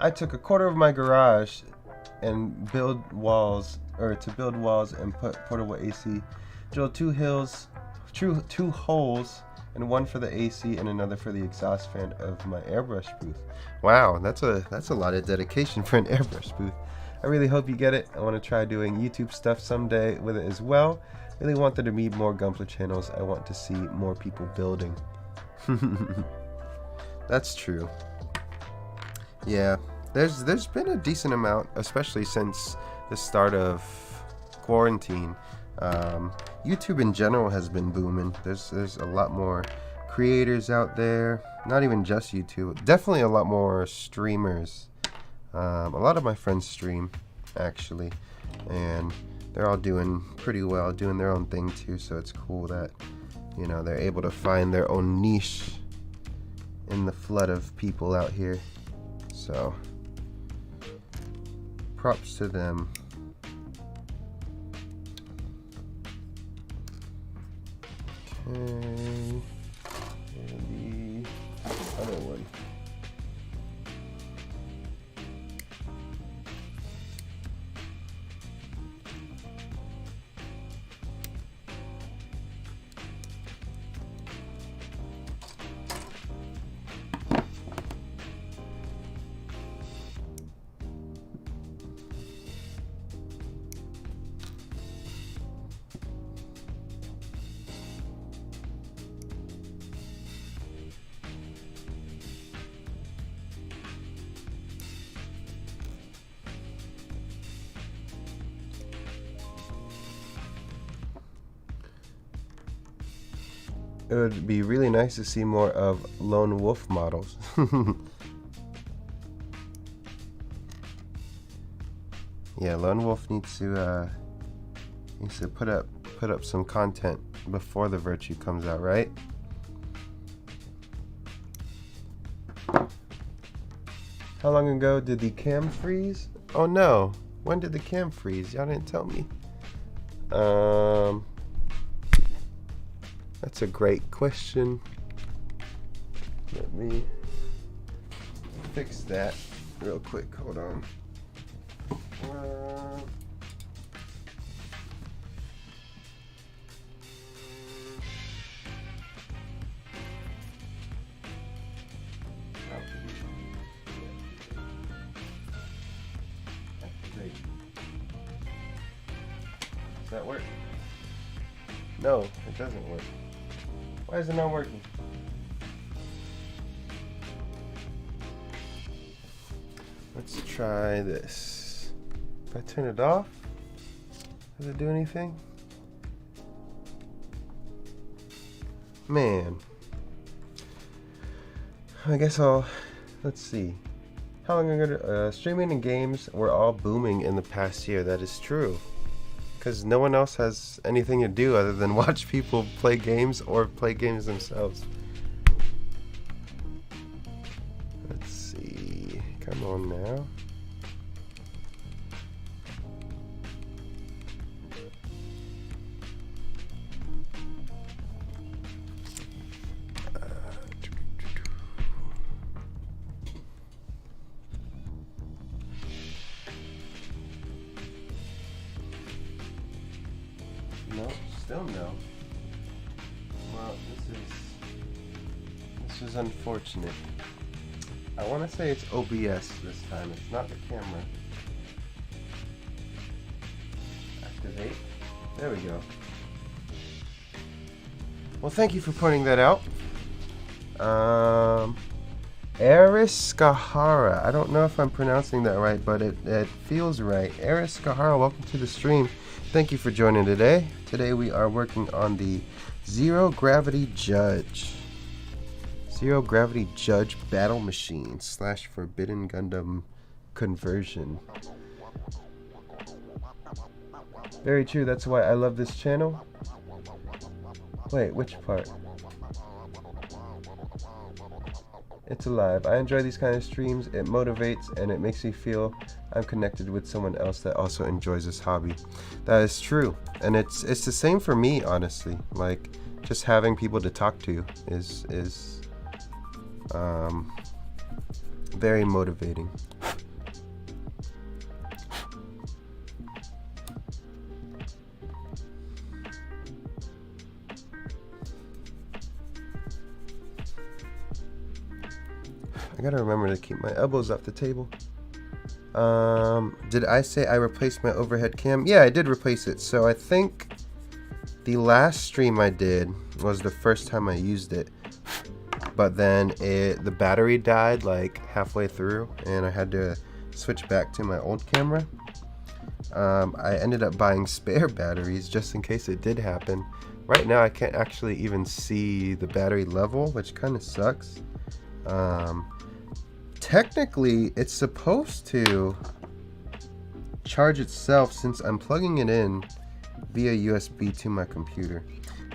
I took a quarter of my garage and build walls and put portable AC. Drilled 2 holes, and one for the AC and another for the exhaust fan of my airbrush booth. Wow, that's a lot of dedication for an airbrush booth. I really hope you get it. I want to try doing YouTube stuff someday with it as well. really want there to be more Gunpla channels. I want to see more people building. That's true. Yeah, there's been a decent amount, especially since the start of quarantine. YouTube in general has been booming. There's a lot more creators out there. Not even just YouTube. Definitely a lot more streamers. A lot of my friends stream, actually, and they're all doing pretty well, doing their own thing too. So it's cool that, you know, they're able to find their own niche in the flood of people out here. So props to them. Okay, and the other one. It would be really nice to see more of lone wolf models. Yeah, lone wolf needs to put up some content before the Virtue comes out, right? How long ago did the cam freeze? Oh no, when did the cam freeze? Y'all didn't tell me. That's a great question. Let me fix that real quick. Hold on. Does that work? No, it doesn't work. Why is it not working? Let's try this. If I turn it off, does it do anything? Man. I guess let's see. How long ago? Streaming and games were all booming in the past year. That is true. Because no one else has anything to do other than watch people play games or play games themselves. Let's see. Come on now. No, still no. Well, this is unfortunate. I want to say it's OBS this time. It's not the camera. Activate. There we go. Well, thank you for pointing that out. Eris Skahara. I don't know if I'm pronouncing that right, but it feels right. Eris Skahara, welcome to the stream. Thank you for joining today. Today we are working on the Zero Gravity Judge. Zero Gravity Judge Battle Machine / Forbidden Gundam conversion. Very true, that's why I love this channel. Wait, which part? It's alive. I enjoy these kind of streams. It motivates and it makes me feel I'm connected with someone else that also enjoys this hobby. That is true. And it's the same for me, honestly. Like, just having people to talk to is very motivating. I gotta remember to keep my elbows off the table. Did I say I replaced my overhead cam? Yeah, I did replace it. So I think the last stream I did was the first time I used it, but then the battery died like halfway through and I had to switch back to my old camera. I ended up buying spare batteries just in case it did happen. Right now I can't actually even see the battery level, which kind of sucks. Technically it's supposed to charge itself since I'm plugging it in via USB to my computer,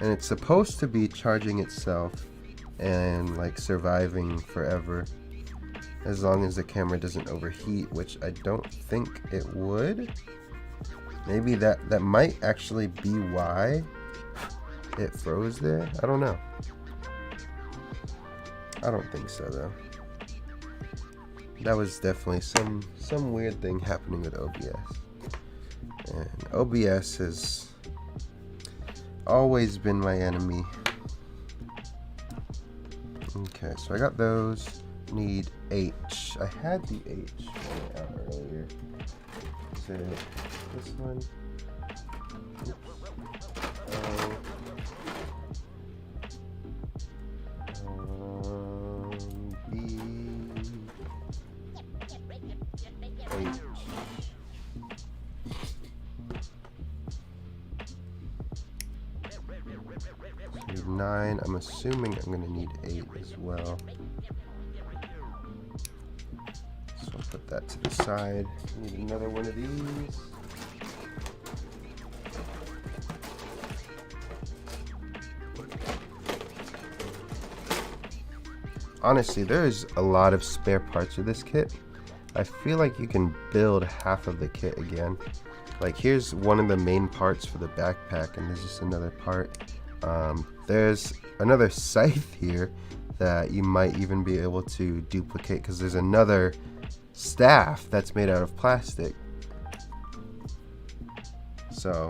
and it's supposed to be charging itself and like surviving forever as long as the camera doesn't overheat, which I don't think it would. Maybe that might actually be why it froze there. I don't know. I don't think so though. That was definitely some weird thing happening with OBS. And OBS has always been my enemy. Okay, so I got those. Need H. I had the H out earlier. So this one. Oops. B. H. Need 9. I'm assuming I'm gonna need 8 as well. So I'll put that to the side. Need another one of these. Honestly, there's a lot of spare parts of this kit. I feel like you can build half of the kit again. Like here's one of the main parts for the backpack, and there's just another part. There's another scythe here that you might even be able to duplicate because there's another staff that's made out of plastic. So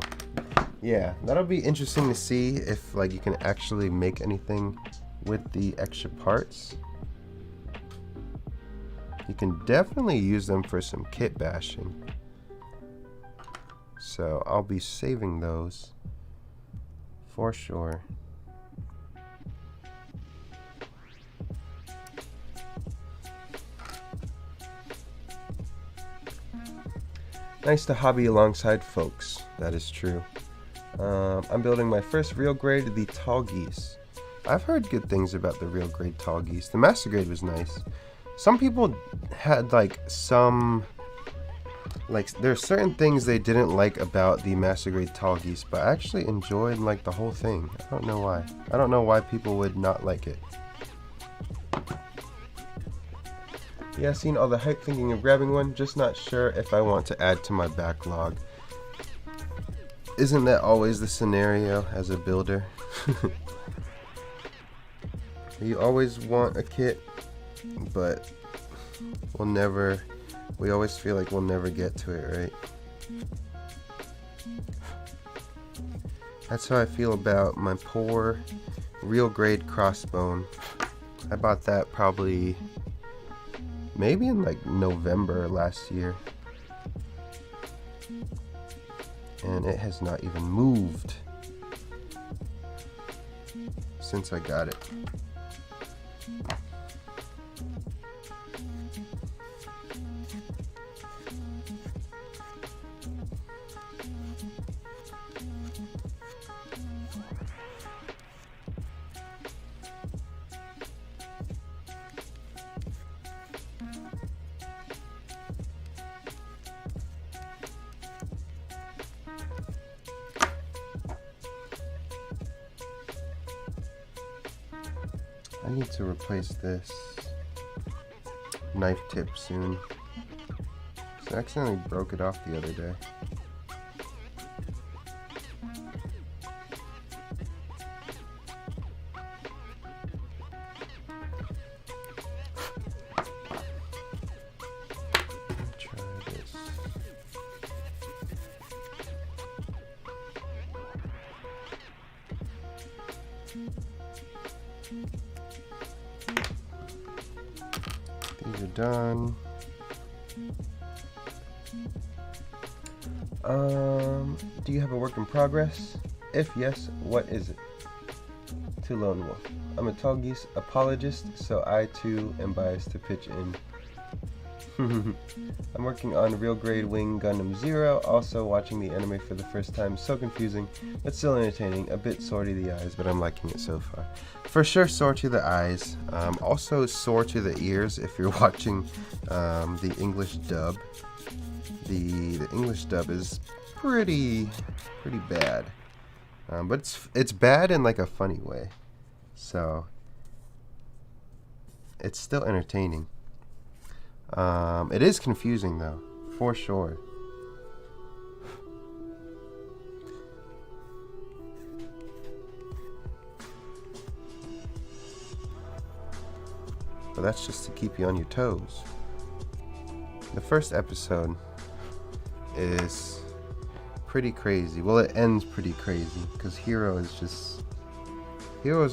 yeah, that'll be interesting to see if like you can actually make anything with the extra parts. You can definitely use them for some kit bashing. So I'll be saving those for sure. Nice to hobby alongside folks, that is true. I'm building my first real grade, the Tall Geese. I've heard good things about the real grade Tall Geese. The Master Grade was nice. Some people had like there are certain things they didn't like about the Master Grade Tall Geese, but I actually enjoyed like the whole thing. I don't know why. I don't know why people would not like it. Yeah, I've seen all the hype, thinking of grabbing one, just not sure if I want to add to my backlog. Isn't that always the scenario as a builder? You always want a kit, but we always feel like we'll never get to it, right? That's how I feel about my poor real grade crossbone. I bought that probably maybe in like November last year, and it has not even moved since I got it. I need to replace this knife tip soon. I accidentally broke it off the other day. Try this. These are done. Do you have a work in progress? If yes, what is it? To Lone Wolf. I'm a Tallgeese apologist, so I too am biased to pitch in. I'm working on Real Grade Wing Gundam Zero, also watching the anime for the first time. So confusing, but still entertaining. A bit sore to the eyes, but I'm liking it so far. For sure sore to the eyes. Also sore to the ears if you're watching the English dub. The English dub is pretty bad. But it's bad in like a funny way. So it's still entertaining. It is confusing though, for sure. But that's just to keep you on your toes. The first episode is pretty crazy. Well, it ends pretty crazy because Hero is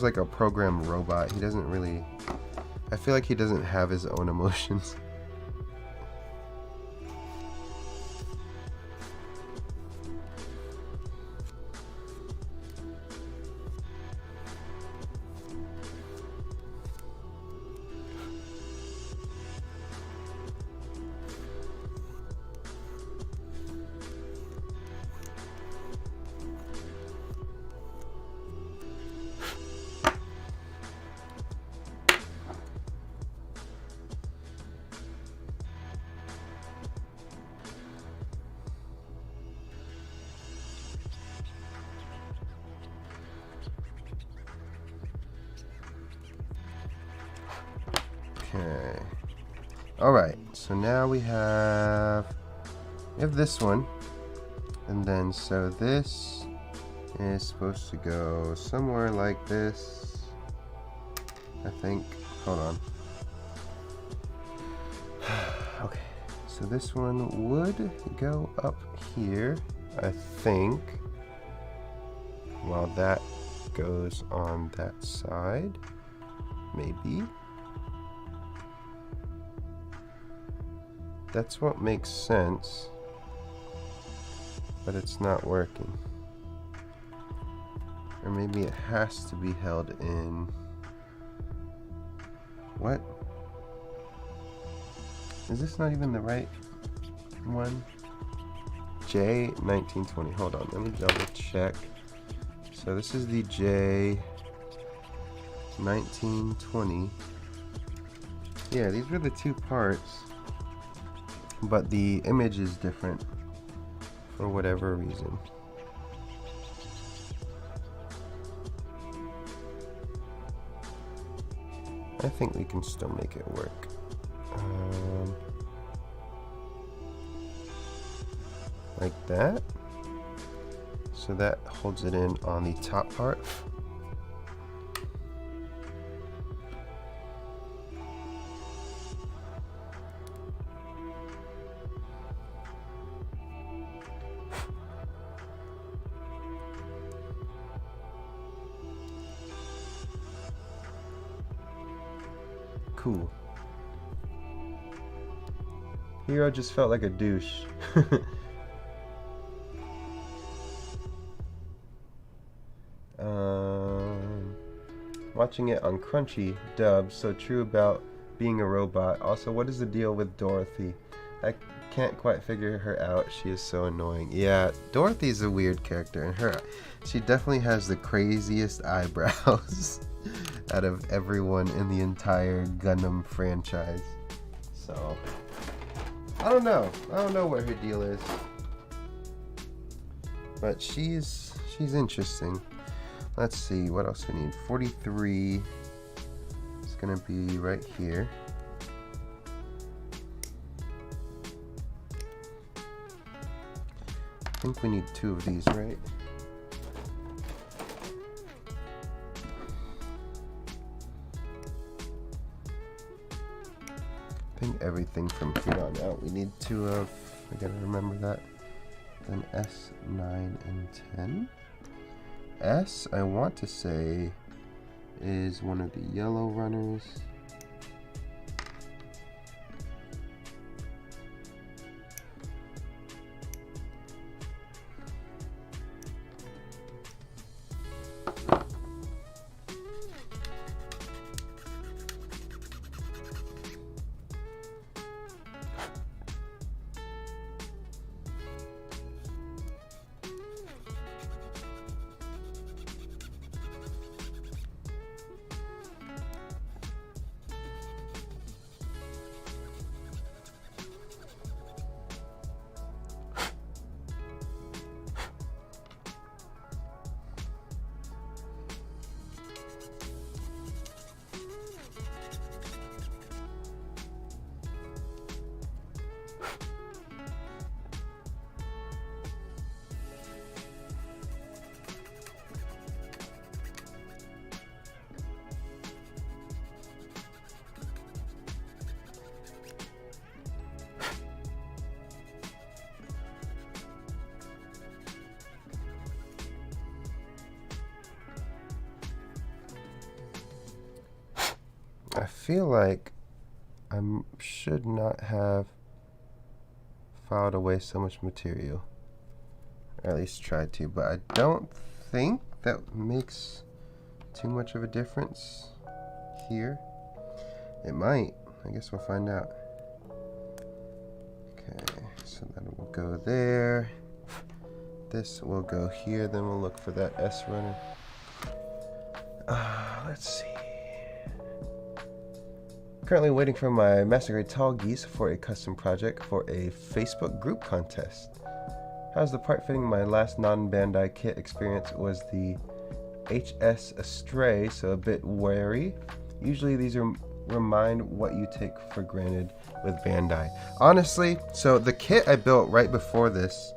like a programmed robot. He doesn't really, I feel like he doesn't have his own emotions. Okay. Alright, so now we have this one. And then so this is supposed to go somewhere like this. I think. Hold on. Okay. So this one would go up here, I think. While that goes on that side. Maybe. That's what makes sense, but it's not working. Or maybe it has to be held in. What? Is this not even the right one? J1920. Hold on, let me double check. So this is the J1920. Yeah, these were the two parts. But the image is different for whatever reason. I think we can still make it work. Like that. So that holds it in on the top part. Cool. Hero just felt like a douche. Watching it on Crunchy dub, so true about being a robot. Also, what is the deal with Dorothy? I can't quite figure her out. She is so annoying. Yeah, Dorothy's a weird character, and she definitely has the craziest eyebrows out of everyone in the entire Gundam franchise. So I don't know what her deal is, but she's interesting. Let's see what else we need. 43 is gonna be right here. I think we need 2 of these, right? I think everything from here on out we need 2 of. I gotta remember that. Then S, 9, and 10. S, I want to say, is one of the yellow runners. feel like I should not have filed away so much material. Or at least tried to, but I don't think that makes too much of a difference here. It might. I guess we'll find out. Okay, so that will go there. This will go here, then we'll look for that S runner. Let's see. Currently waiting for my Master Grade Tall Geese for a custom project for a Facebook group contest. How's the part fitting? My last non-Bandai kit experience was the HS Astray, so a bit wary. Usually these remind what you take for granted with Bandai. Honestly, so the kit I built right before this,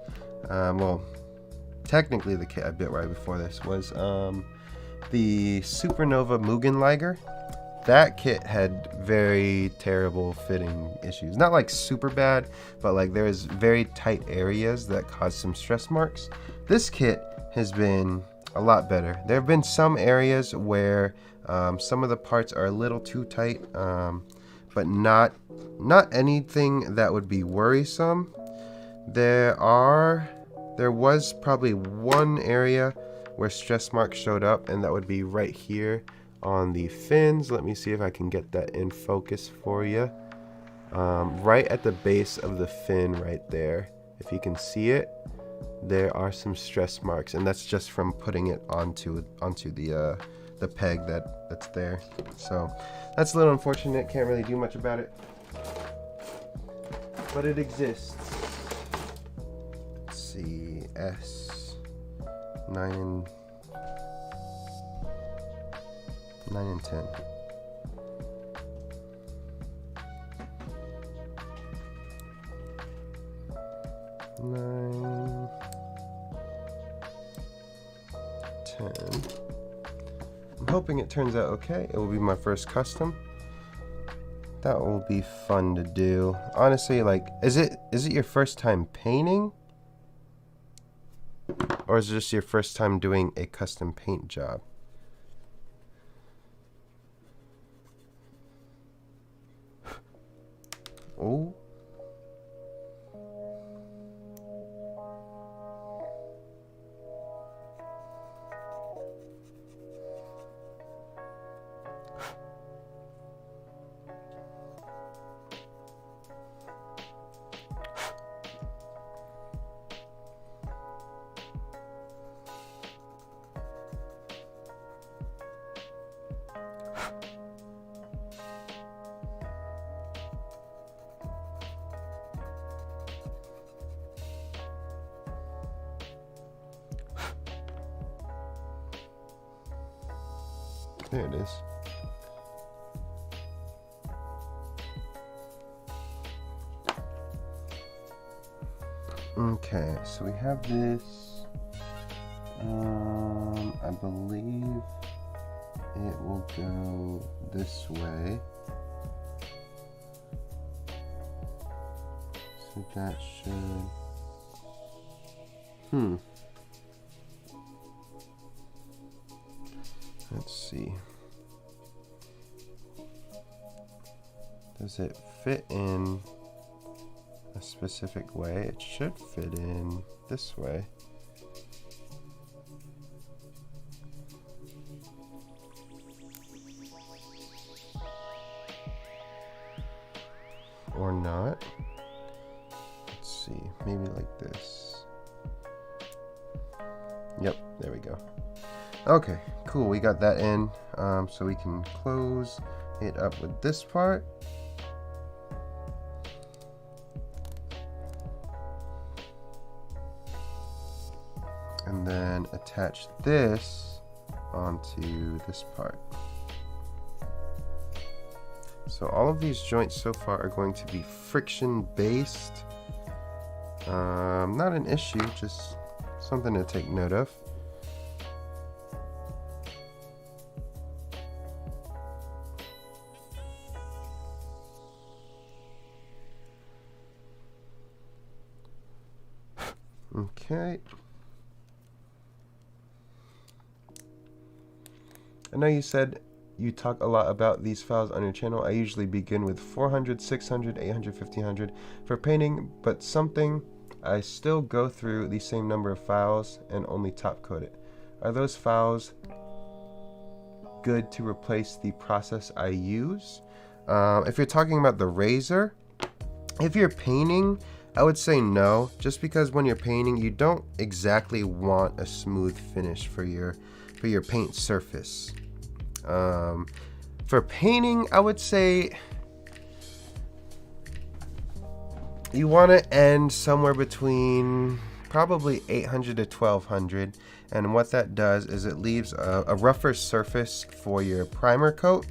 well, technically the kit I built right before this was the Supernova Mugen Liger. That kit had very terrible fitting issues. Not like super bad, but like there's very tight areas that cause some stress marks. This kit has been a lot better. There have been some areas where some of the parts are a little too tight, but not anything that would be worrisome. There was probably one area where stress marks showed up, and that would be right here on the fins. Let me see if I can get that in focus for you. Right at the base of the fin right there. If you can see it, there are some stress marks, and that's just from putting it onto the peg that's there. So that's a little unfortunate. Can't really do much about it, but it exists. Let's see, S9 and 10. Nine, 10. I'm hoping it turns out okay. It will be my first custom. That will be fun to do. Honestly, like, is it your first time painting? Or is it just your first time doing a custom paint job? Oh. There it is. Okay, so we have this. I believe it will go this way. So that should. Let's see. Does it fit in a specific way? It should fit in this way. Or not. Let's see. Maybe like this. Yep, there we go. Okay, cool. We got that in. So we can close it up with this part. And then attach this onto this part. So all of these joints so far are going to be friction based. Not an issue, just something to take note of. Okay. I know you said you talk a lot about these files on your channel. I usually begin with 400, 600, 800, 1500 for painting, but something I still go through the same number of files and only top coat it. Are those files good to replace the process I use? If you're talking about the razor, if you're painting, I would say no, just because when you're painting, you don't exactly want a smooth finish for your paint surface. For painting, I would say you want to end somewhere between probably 800 to 1200, and what that does is it leaves a rougher surface for your primer coat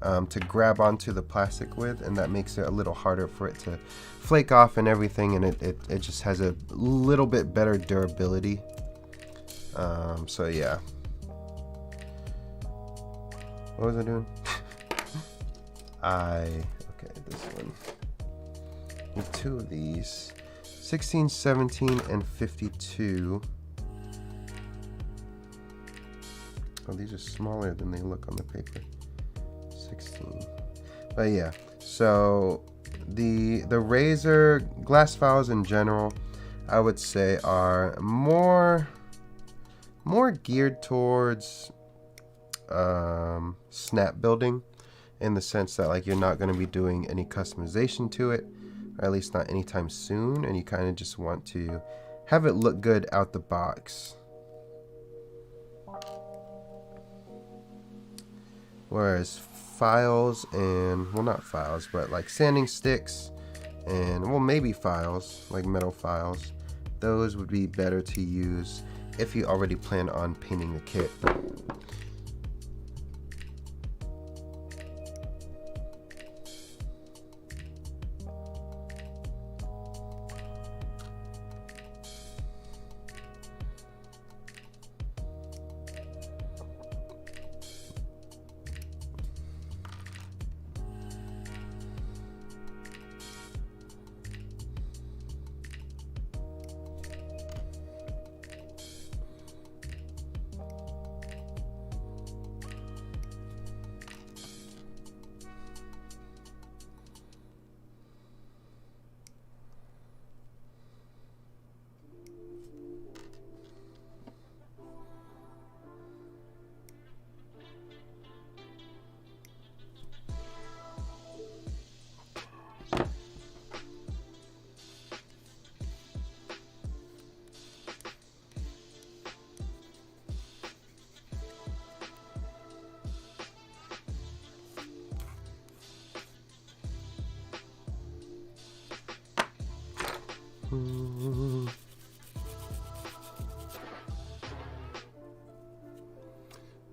to grab onto the plastic with, and that makes it a little harder for it to flake off and everything, and it just has a little bit better durability. So yeah. What was I doing? Okay, this one. Need two of these. 16, 17, and 52. Oh, these are smaller than they look on the paper. 16. But yeah, so the razor glass files in general, I would say are more geared towards snap building, in the sense that like you're not going to be doing any customization to it, or at least not anytime soon, and you kind of just want to have it look good out the box. Whereas files and, well, not files, but like sanding sticks and, well, maybe files, like metal files, those would be better to use if you already plan on painting the kit.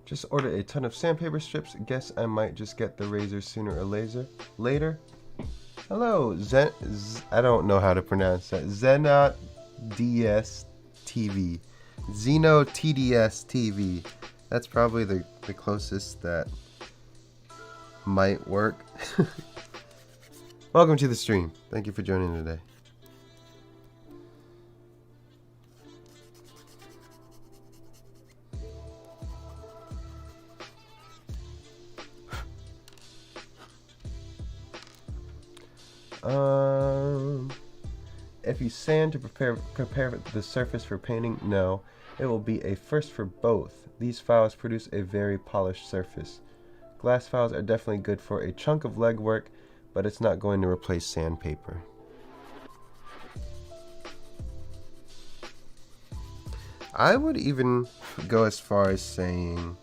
Just ordered a ton of sandpaper strips. Guess I might just get the razor sooner or later. Hello, I don't know how to pronounce that. Zenot DS TV. Zeno TDS TV. That's probably the closest that might work. Welcome to the stream. Thank you for joining today. If you sand to prepare the surface for painting, no. It will be a first for both. These files produce a very polished surface. Glass files are definitely good for a chunk of legwork, but it's not going to replace sandpaper. I would even go as far as saying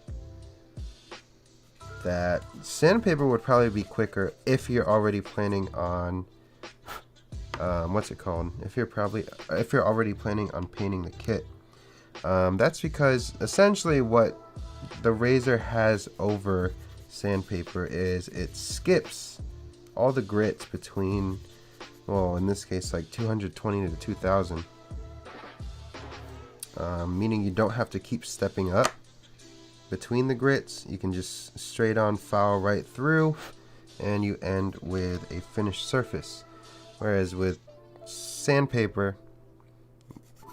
that sandpaper would probably be quicker if you're already planning on if you're already planning on painting the kit. That's because essentially what the razor has over sandpaper is it skips all the grits between, well, in this case like 220 to 2000, meaning you don't have to keep stepping up between the grits. You can just straight on file right through and you end with a finished surface. Whereas with sandpaper,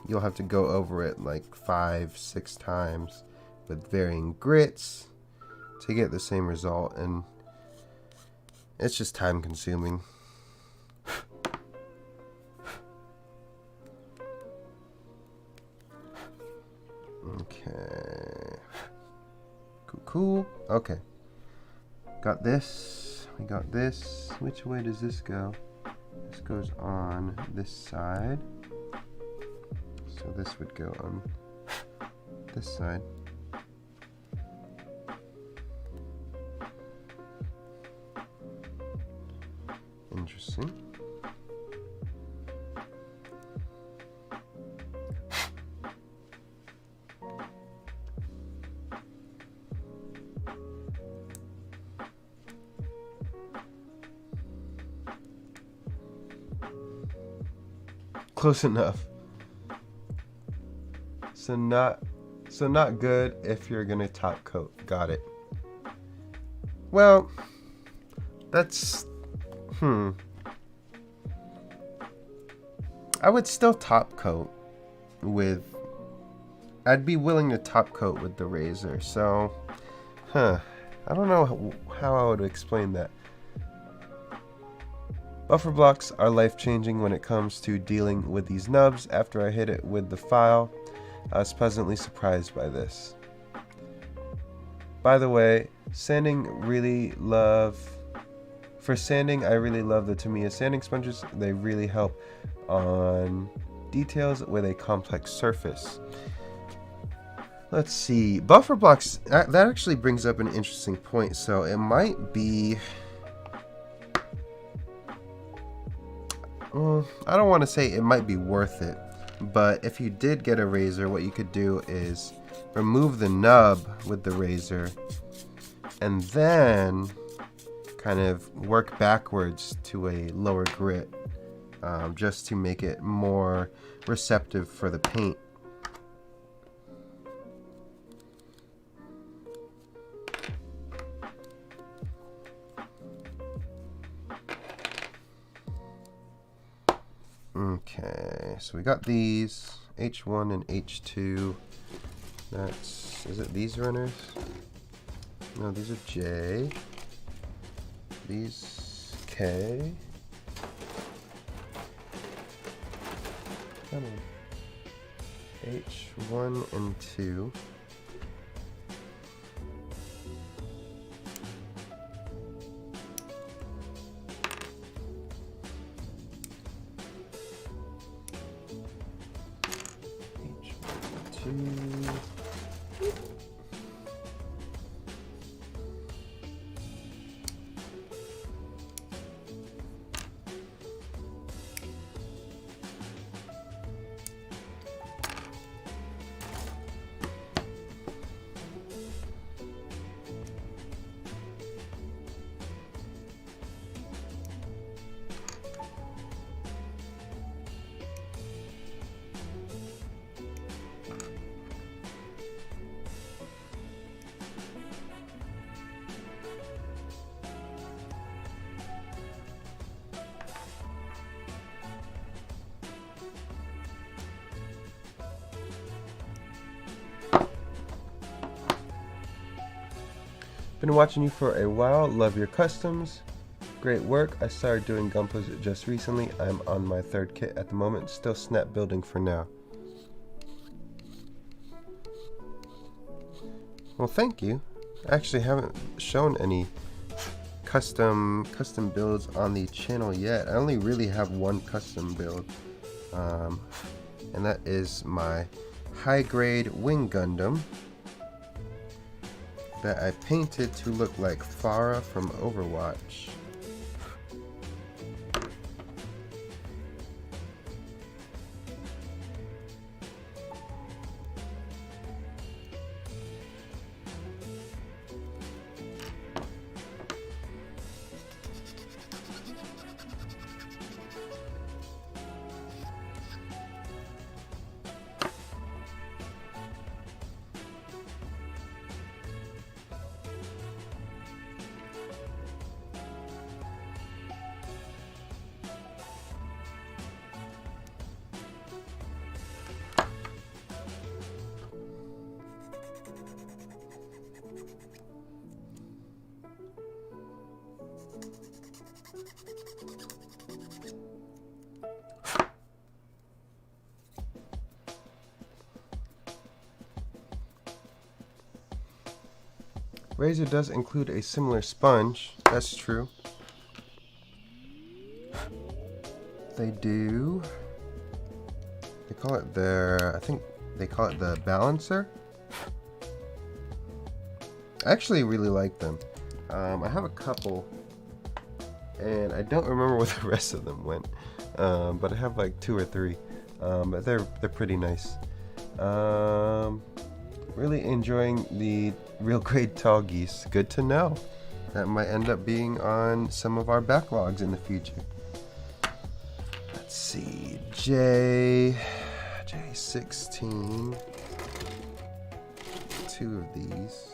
you'll have to go over it like 5-6 times with varying grits, to get the same result, and it's just time consuming. Okay. Cool. Okay. Got this. We got this. Which way does this go? This goes on this side. So this would go on this side. Interesting. Close enough. So not good if you're gonna top coat. Got it. Well, that's I would still top coat with. I'd be willing to top coat with the razor. So, I don't know how I would explain that. Buffer blocks are life-changing when it comes to dealing with these nubs. After I hit it with the file, I was pleasantly surprised by this. By the way, for sanding, I really love the Tamiya sanding sponges. They really help on details with a complex surface. Let's see. Buffer blocks, that actually brings up an interesting point. So it might be... I don't want to say it might be worth it, but if you did get a razor, what you could do is remove the nub with the razor and then kind of work backwards to a lower grit, just to make it more receptive for the paint. Okay, so we got these H1 and H2. Is it these runners? No, these are J. These K. Come on. H1 and 2. Been watching you for a while, love your customs, great work. I started doing Gunplas just recently. I'm on my 3rd kit at the moment, still snap building for now. Well, thank you. I actually haven't shown any custom builds on the channel yet. I only really have one custom build, and that is my high grade Wing Gundam that I painted to look like Farah from Overwatch. Razor does include a similar sponge. That's true. They do. They call it I think they call it the balancer. I actually really like them. I have a couple, and I don't remember where the rest of them went. But I have like 2 or 3. But they're pretty nice. Really enjoying the real grade tall geese. Good to know. That might end up being on some of our backlogs in the future. Let's see, J16. 2 of these.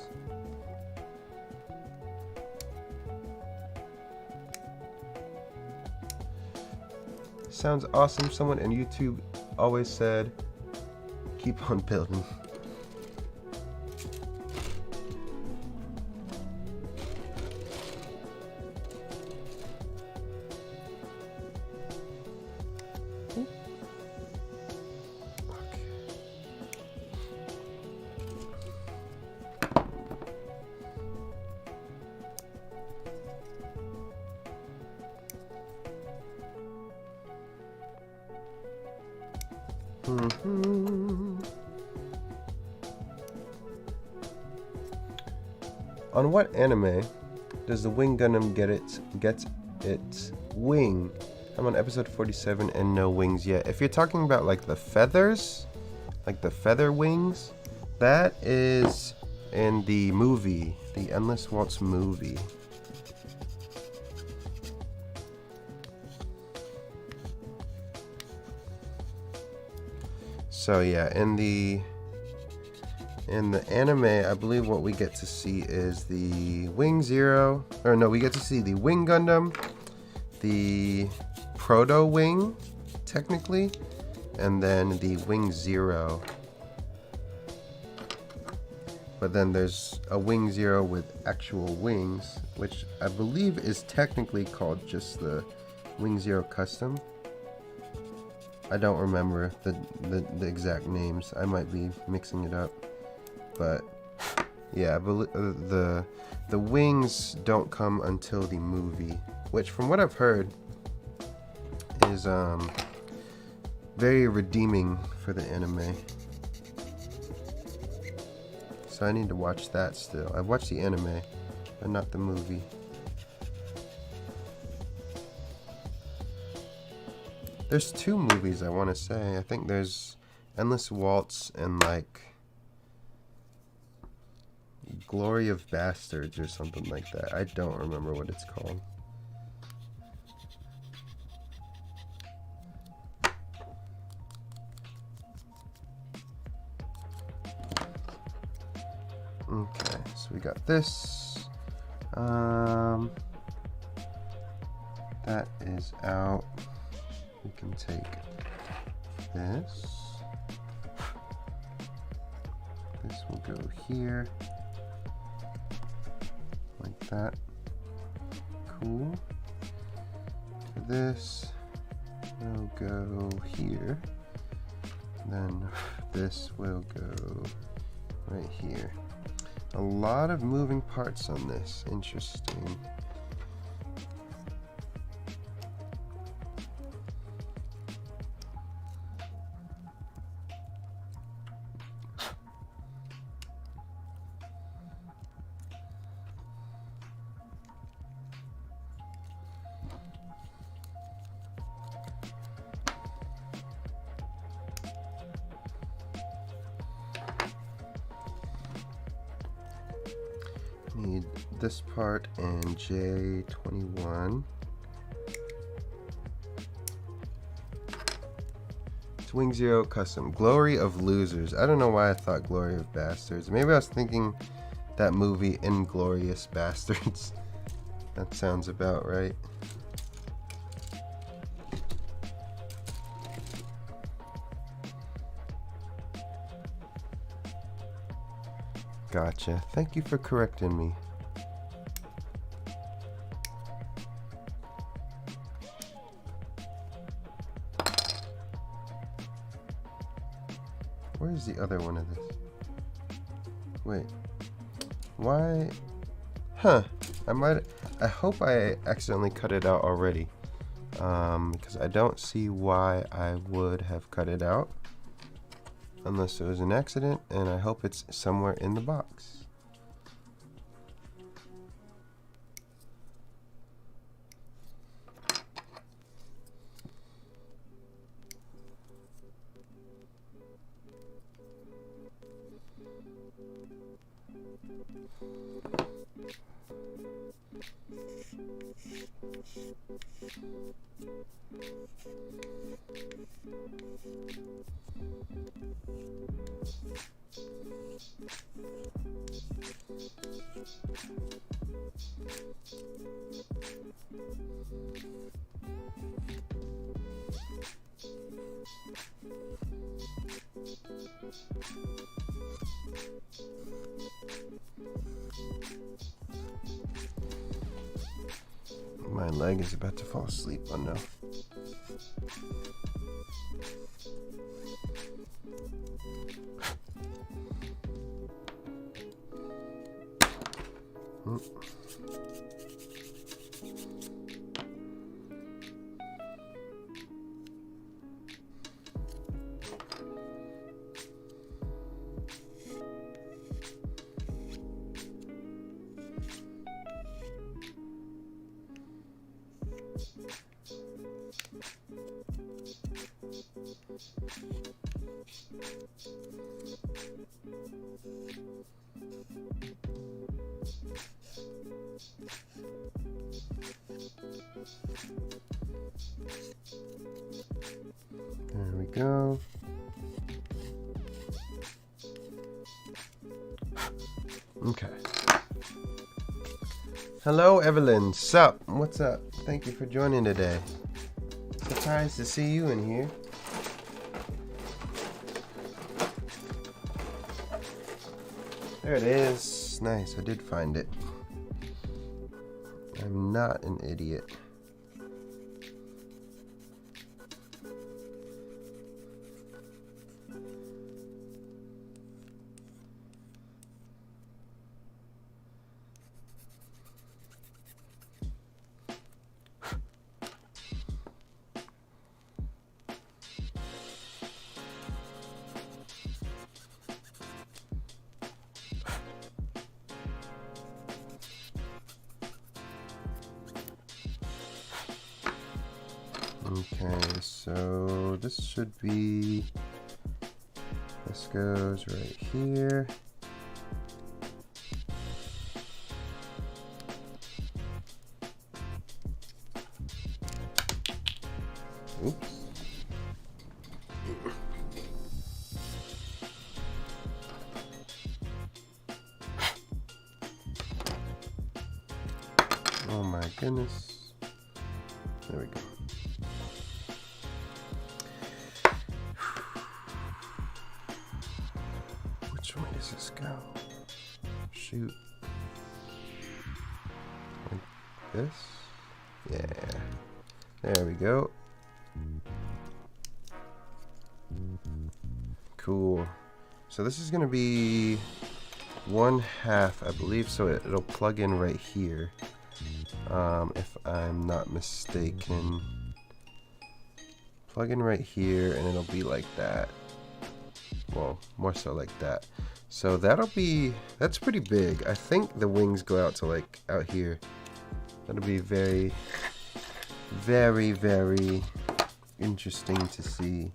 Sounds awesome. Someone in YouTube always said, keep on building. On what anime does the Wing Gundam get its wing? I'm on episode 47 and no wings yet. If you're talking about like the feathers, like the feather wings, that is in the movie, the Endless Waltz movie. So yeah, in the anime, I believe what we get to see is the Wing Zero, or no, we get to see the Wing Gundam, the Proto Wing, technically, and then the Wing Zero. But then there's a Wing Zero with actual wings, which I believe is technically called just the Wing Zero Custom. I don't remember the exact names. I might be mixing it up. But yeah, the wings don't come until the movie, which from what I've heard is very redeeming for the anime. So I need to watch that still. I've watched the anime, but not the movie. There's 2 movies I want to say. I think there's Endless Waltz and like Glory of Bastards or something like that. I don't remember what it's called. Okay, so we got this. That is out. We can take this. This will go here. Like that. Cool. This will go here. Then this will go right here. A lot of moving parts on this. Interesting. Need this part and J21. It's Wing Zero Custom. Glory of Losers. I don't know why I thought Glory of Bastards. Maybe I was thinking that movie Inglorious Bastards. That sounds about right. Gotcha. Thank you for correcting me. Where's the other one of this? Wait. Why Huh. I hope I accidentally cut it out already. Because I don't see why I would have cut it out. Unless it was an accident, and I hope it's somewhere in the box. My leg is about to fall asleep. Oh no. There we go. Okay. Hello, Evelyn. Sup? What's up? Thank you for joining today. Surprised to see you in here. There it is. Nice. I did find it. I'm not an idiot. Okay, so this should be, this goes right here. Oops. Oh my goodness. There we go. Which way does this go? Shoot. Like this? Yeah. There we go. Cool. So this is going to be 1/2, I believe, so it'll plug in right here. If I'm not mistaken. Plug in right here, and it'll be like that. Well, more so like that. So that's pretty big. I think the wings go out to like out here. That'll be very, very, very interesting to see.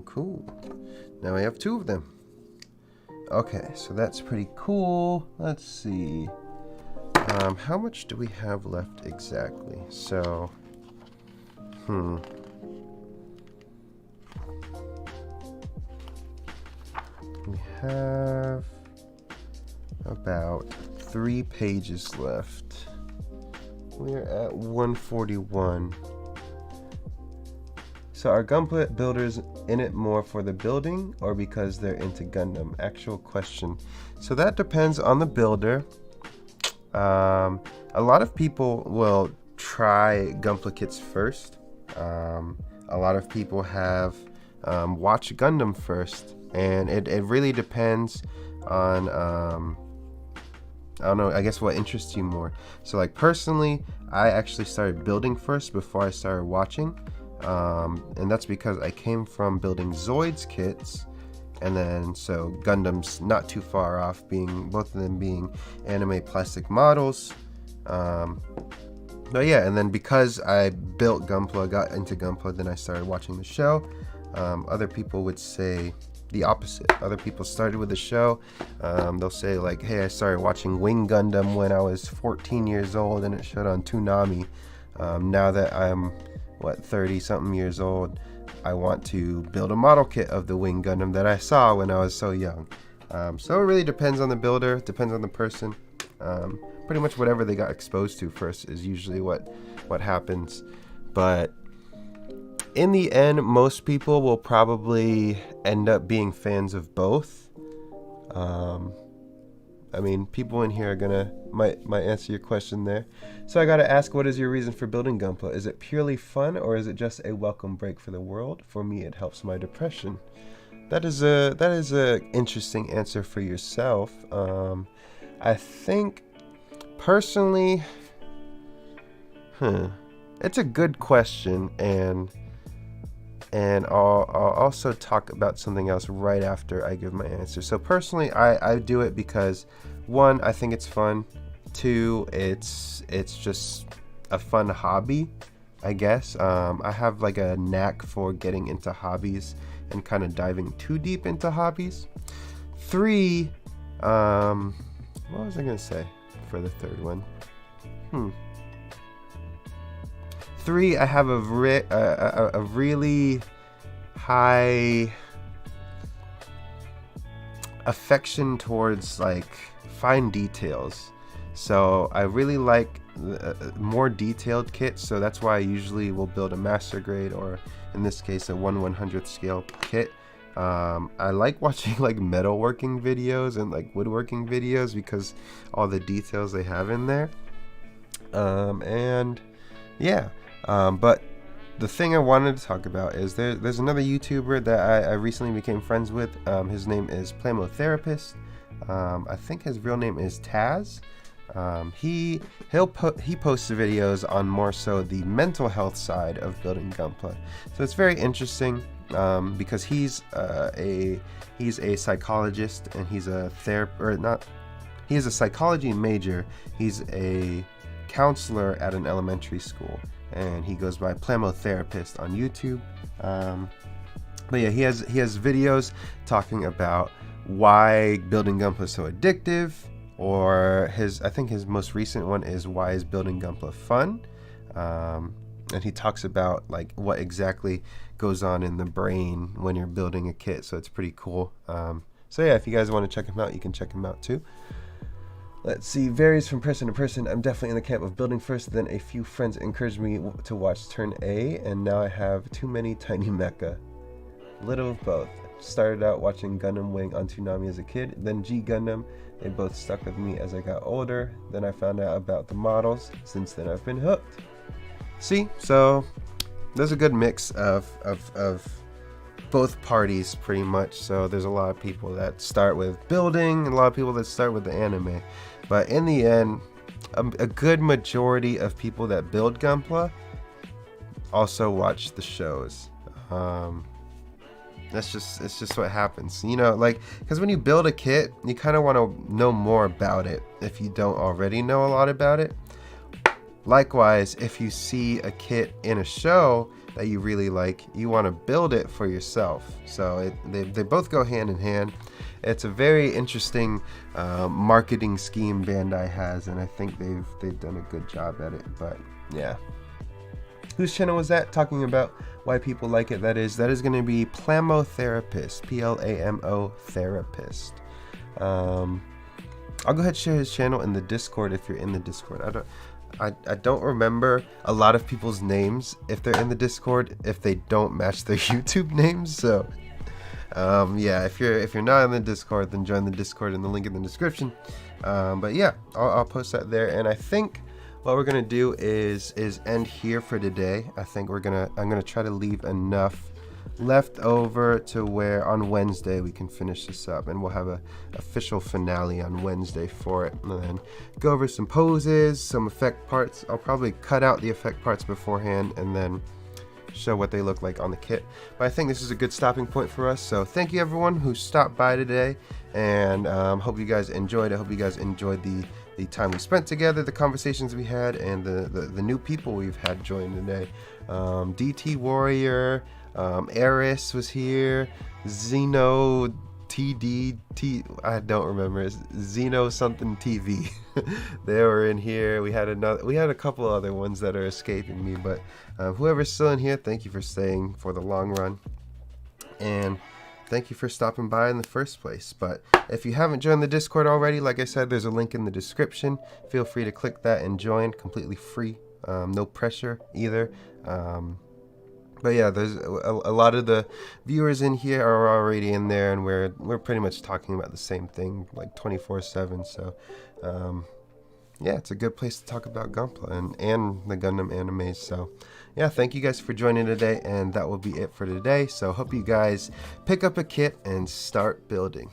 Cool. Now we have 2 of them. Okay, so that's pretty cool. Let's see. How much do we have left exactly? So, We have about 3 pages left. We're at 141. So are Gunpla builders in it more for the building or because they're into Gundam? Actual question. So that depends on the builder. A lot of people will try Gunpla kits first. A lot of people have watched Gundam first, and it really depends on I don't know, I guess what interests you more. So like personally, I actually started building first before I started watching. And that's because I came from building Zoids kits, and then so Gundam's not too far off, being both of them being anime plastic models. But yeah, and then because I built Gunpla, got into Gunpla, then I started watching the show. Other people would say the opposite. Other people started with the show. They'll say like, hey, I started watching Wing Gundam when I was 14 years old and it showed on Toonami. Now that I'm 30 something years old, I want to build a model kit of the Wing Gundam that I saw when I was so young. So it really depends on the builder, depends on the person. Pretty much whatever they got exposed to first is usually what happens. But in the end, most people will probably end up being fans of both. I mean, people in here are might answer your question there. So I gotta ask, what is your reason for building Gunpla? Is it purely fun, or is it just a welcome break for the world? For me, it helps my depression. That is a interesting answer for yourself. I think personally, it's a good question, and I'll also talk about something else right after I give my answer. So personally, I do it because, one, I think it's fun. Two, it's just a fun hobby, I guess. I have like a knack for getting into hobbies and kind of diving too deep into hobbies. Three, what was I gonna say for the third one? Three, I have a really high affection towards like fine details. So I really like more detailed kits. So that's why I usually will build a master grade, or in this case, a 1/100th scale kit. I like watching like metalworking videos and like woodworking videos because all the details they have in there. And yeah. But the thing I wanted to talk about is there's another YouTuber that I recently became friends with. His name is Plamotherapist. I think his real name is Taz. He posts videos on more so the mental health side of building Gunpla. So it's very interesting because he's a psychologist, and he's a he's a psychology major. He's a counselor at an elementary school, and he goes by Plamotherapist on YouTube. But yeah, he has videos talking about why building Gunpla is so addictive, or I think his most recent one is why is building Gunpla fun. And he talks about like what exactly goes on in the brain when you're building a kit, so it's pretty cool. So yeah, if you guys want to check him out, you can check him out too. Let's see, varies from person to person. I'm definitely in the camp of building first, then a few friends encouraged me to watch Turn A, and now I have too many tiny mecha. Little of both. Started out watching Gundam Wing on Toonami as a kid, then G Gundam. They both stuck with me as I got older. Then I found out about the models. Since then I've been hooked. See, so there's a good mix of both parties pretty much. So there's a lot of people that start with building and a lot of people that start with the anime. But in the end, a good majority of people that build Gunpla also watch the shows. It's just what happens, you know, like, because when you build a kit, you kind of want to know more about it if you don't already know a lot about it. Likewise, if you see a kit in a show that you really like, you want to build it for yourself. So they both go hand in hand. It's a very interesting marketing scheme Bandai has, and I think they've done a good job at it. But yeah. whose channel was that? Talking about why people like it. That is going to be Plamo Therapist, Plamo Therapist. I'll go ahead and share his channel in the Discord if you're in the Discord. I don't remember a lot of people's names if they're in the Discord if they don't match their YouTube names. So yeah, if you're not in the Discord, then join the Discord in the link in the description. But yeah, I'll post that there. And I think what we're gonna do is end here for today. I think I'm gonna try to leave enough left over to where on Wednesday we can finish this up, and we'll have a official finale on Wednesday for it, and then go over some poses, some effect parts. I'll probably cut out the effect parts beforehand and then show what they look like on the kit. But I think this is a good stopping point for us. So thank you everyone who stopped by today, and hope you guys enjoyed it. Hope you guys enjoyed the time we spent together, the conversations we had, and the new people we've had join today. DT Warrior, Eris was here, Zeno I don't remember, Zeno something TV. They were in here. We had a couple other ones that are escaping me, but whoever's still in here, thank you for staying for the long run, and thank you for stopping by in the first place. But if you haven't joined the Discord already, like I said, there's a link in the description. Feel free to click that and join, completely free, no pressure either. But yeah, there's a lot of the viewers in here are already in there, and we're pretty much talking about the same thing like 24/7. So yeah, it's a good place to talk about Gunpla and the Gundam animes. So yeah, thank you guys for joining today, and that will be it for today. So hope you guys pick up a kit and start building.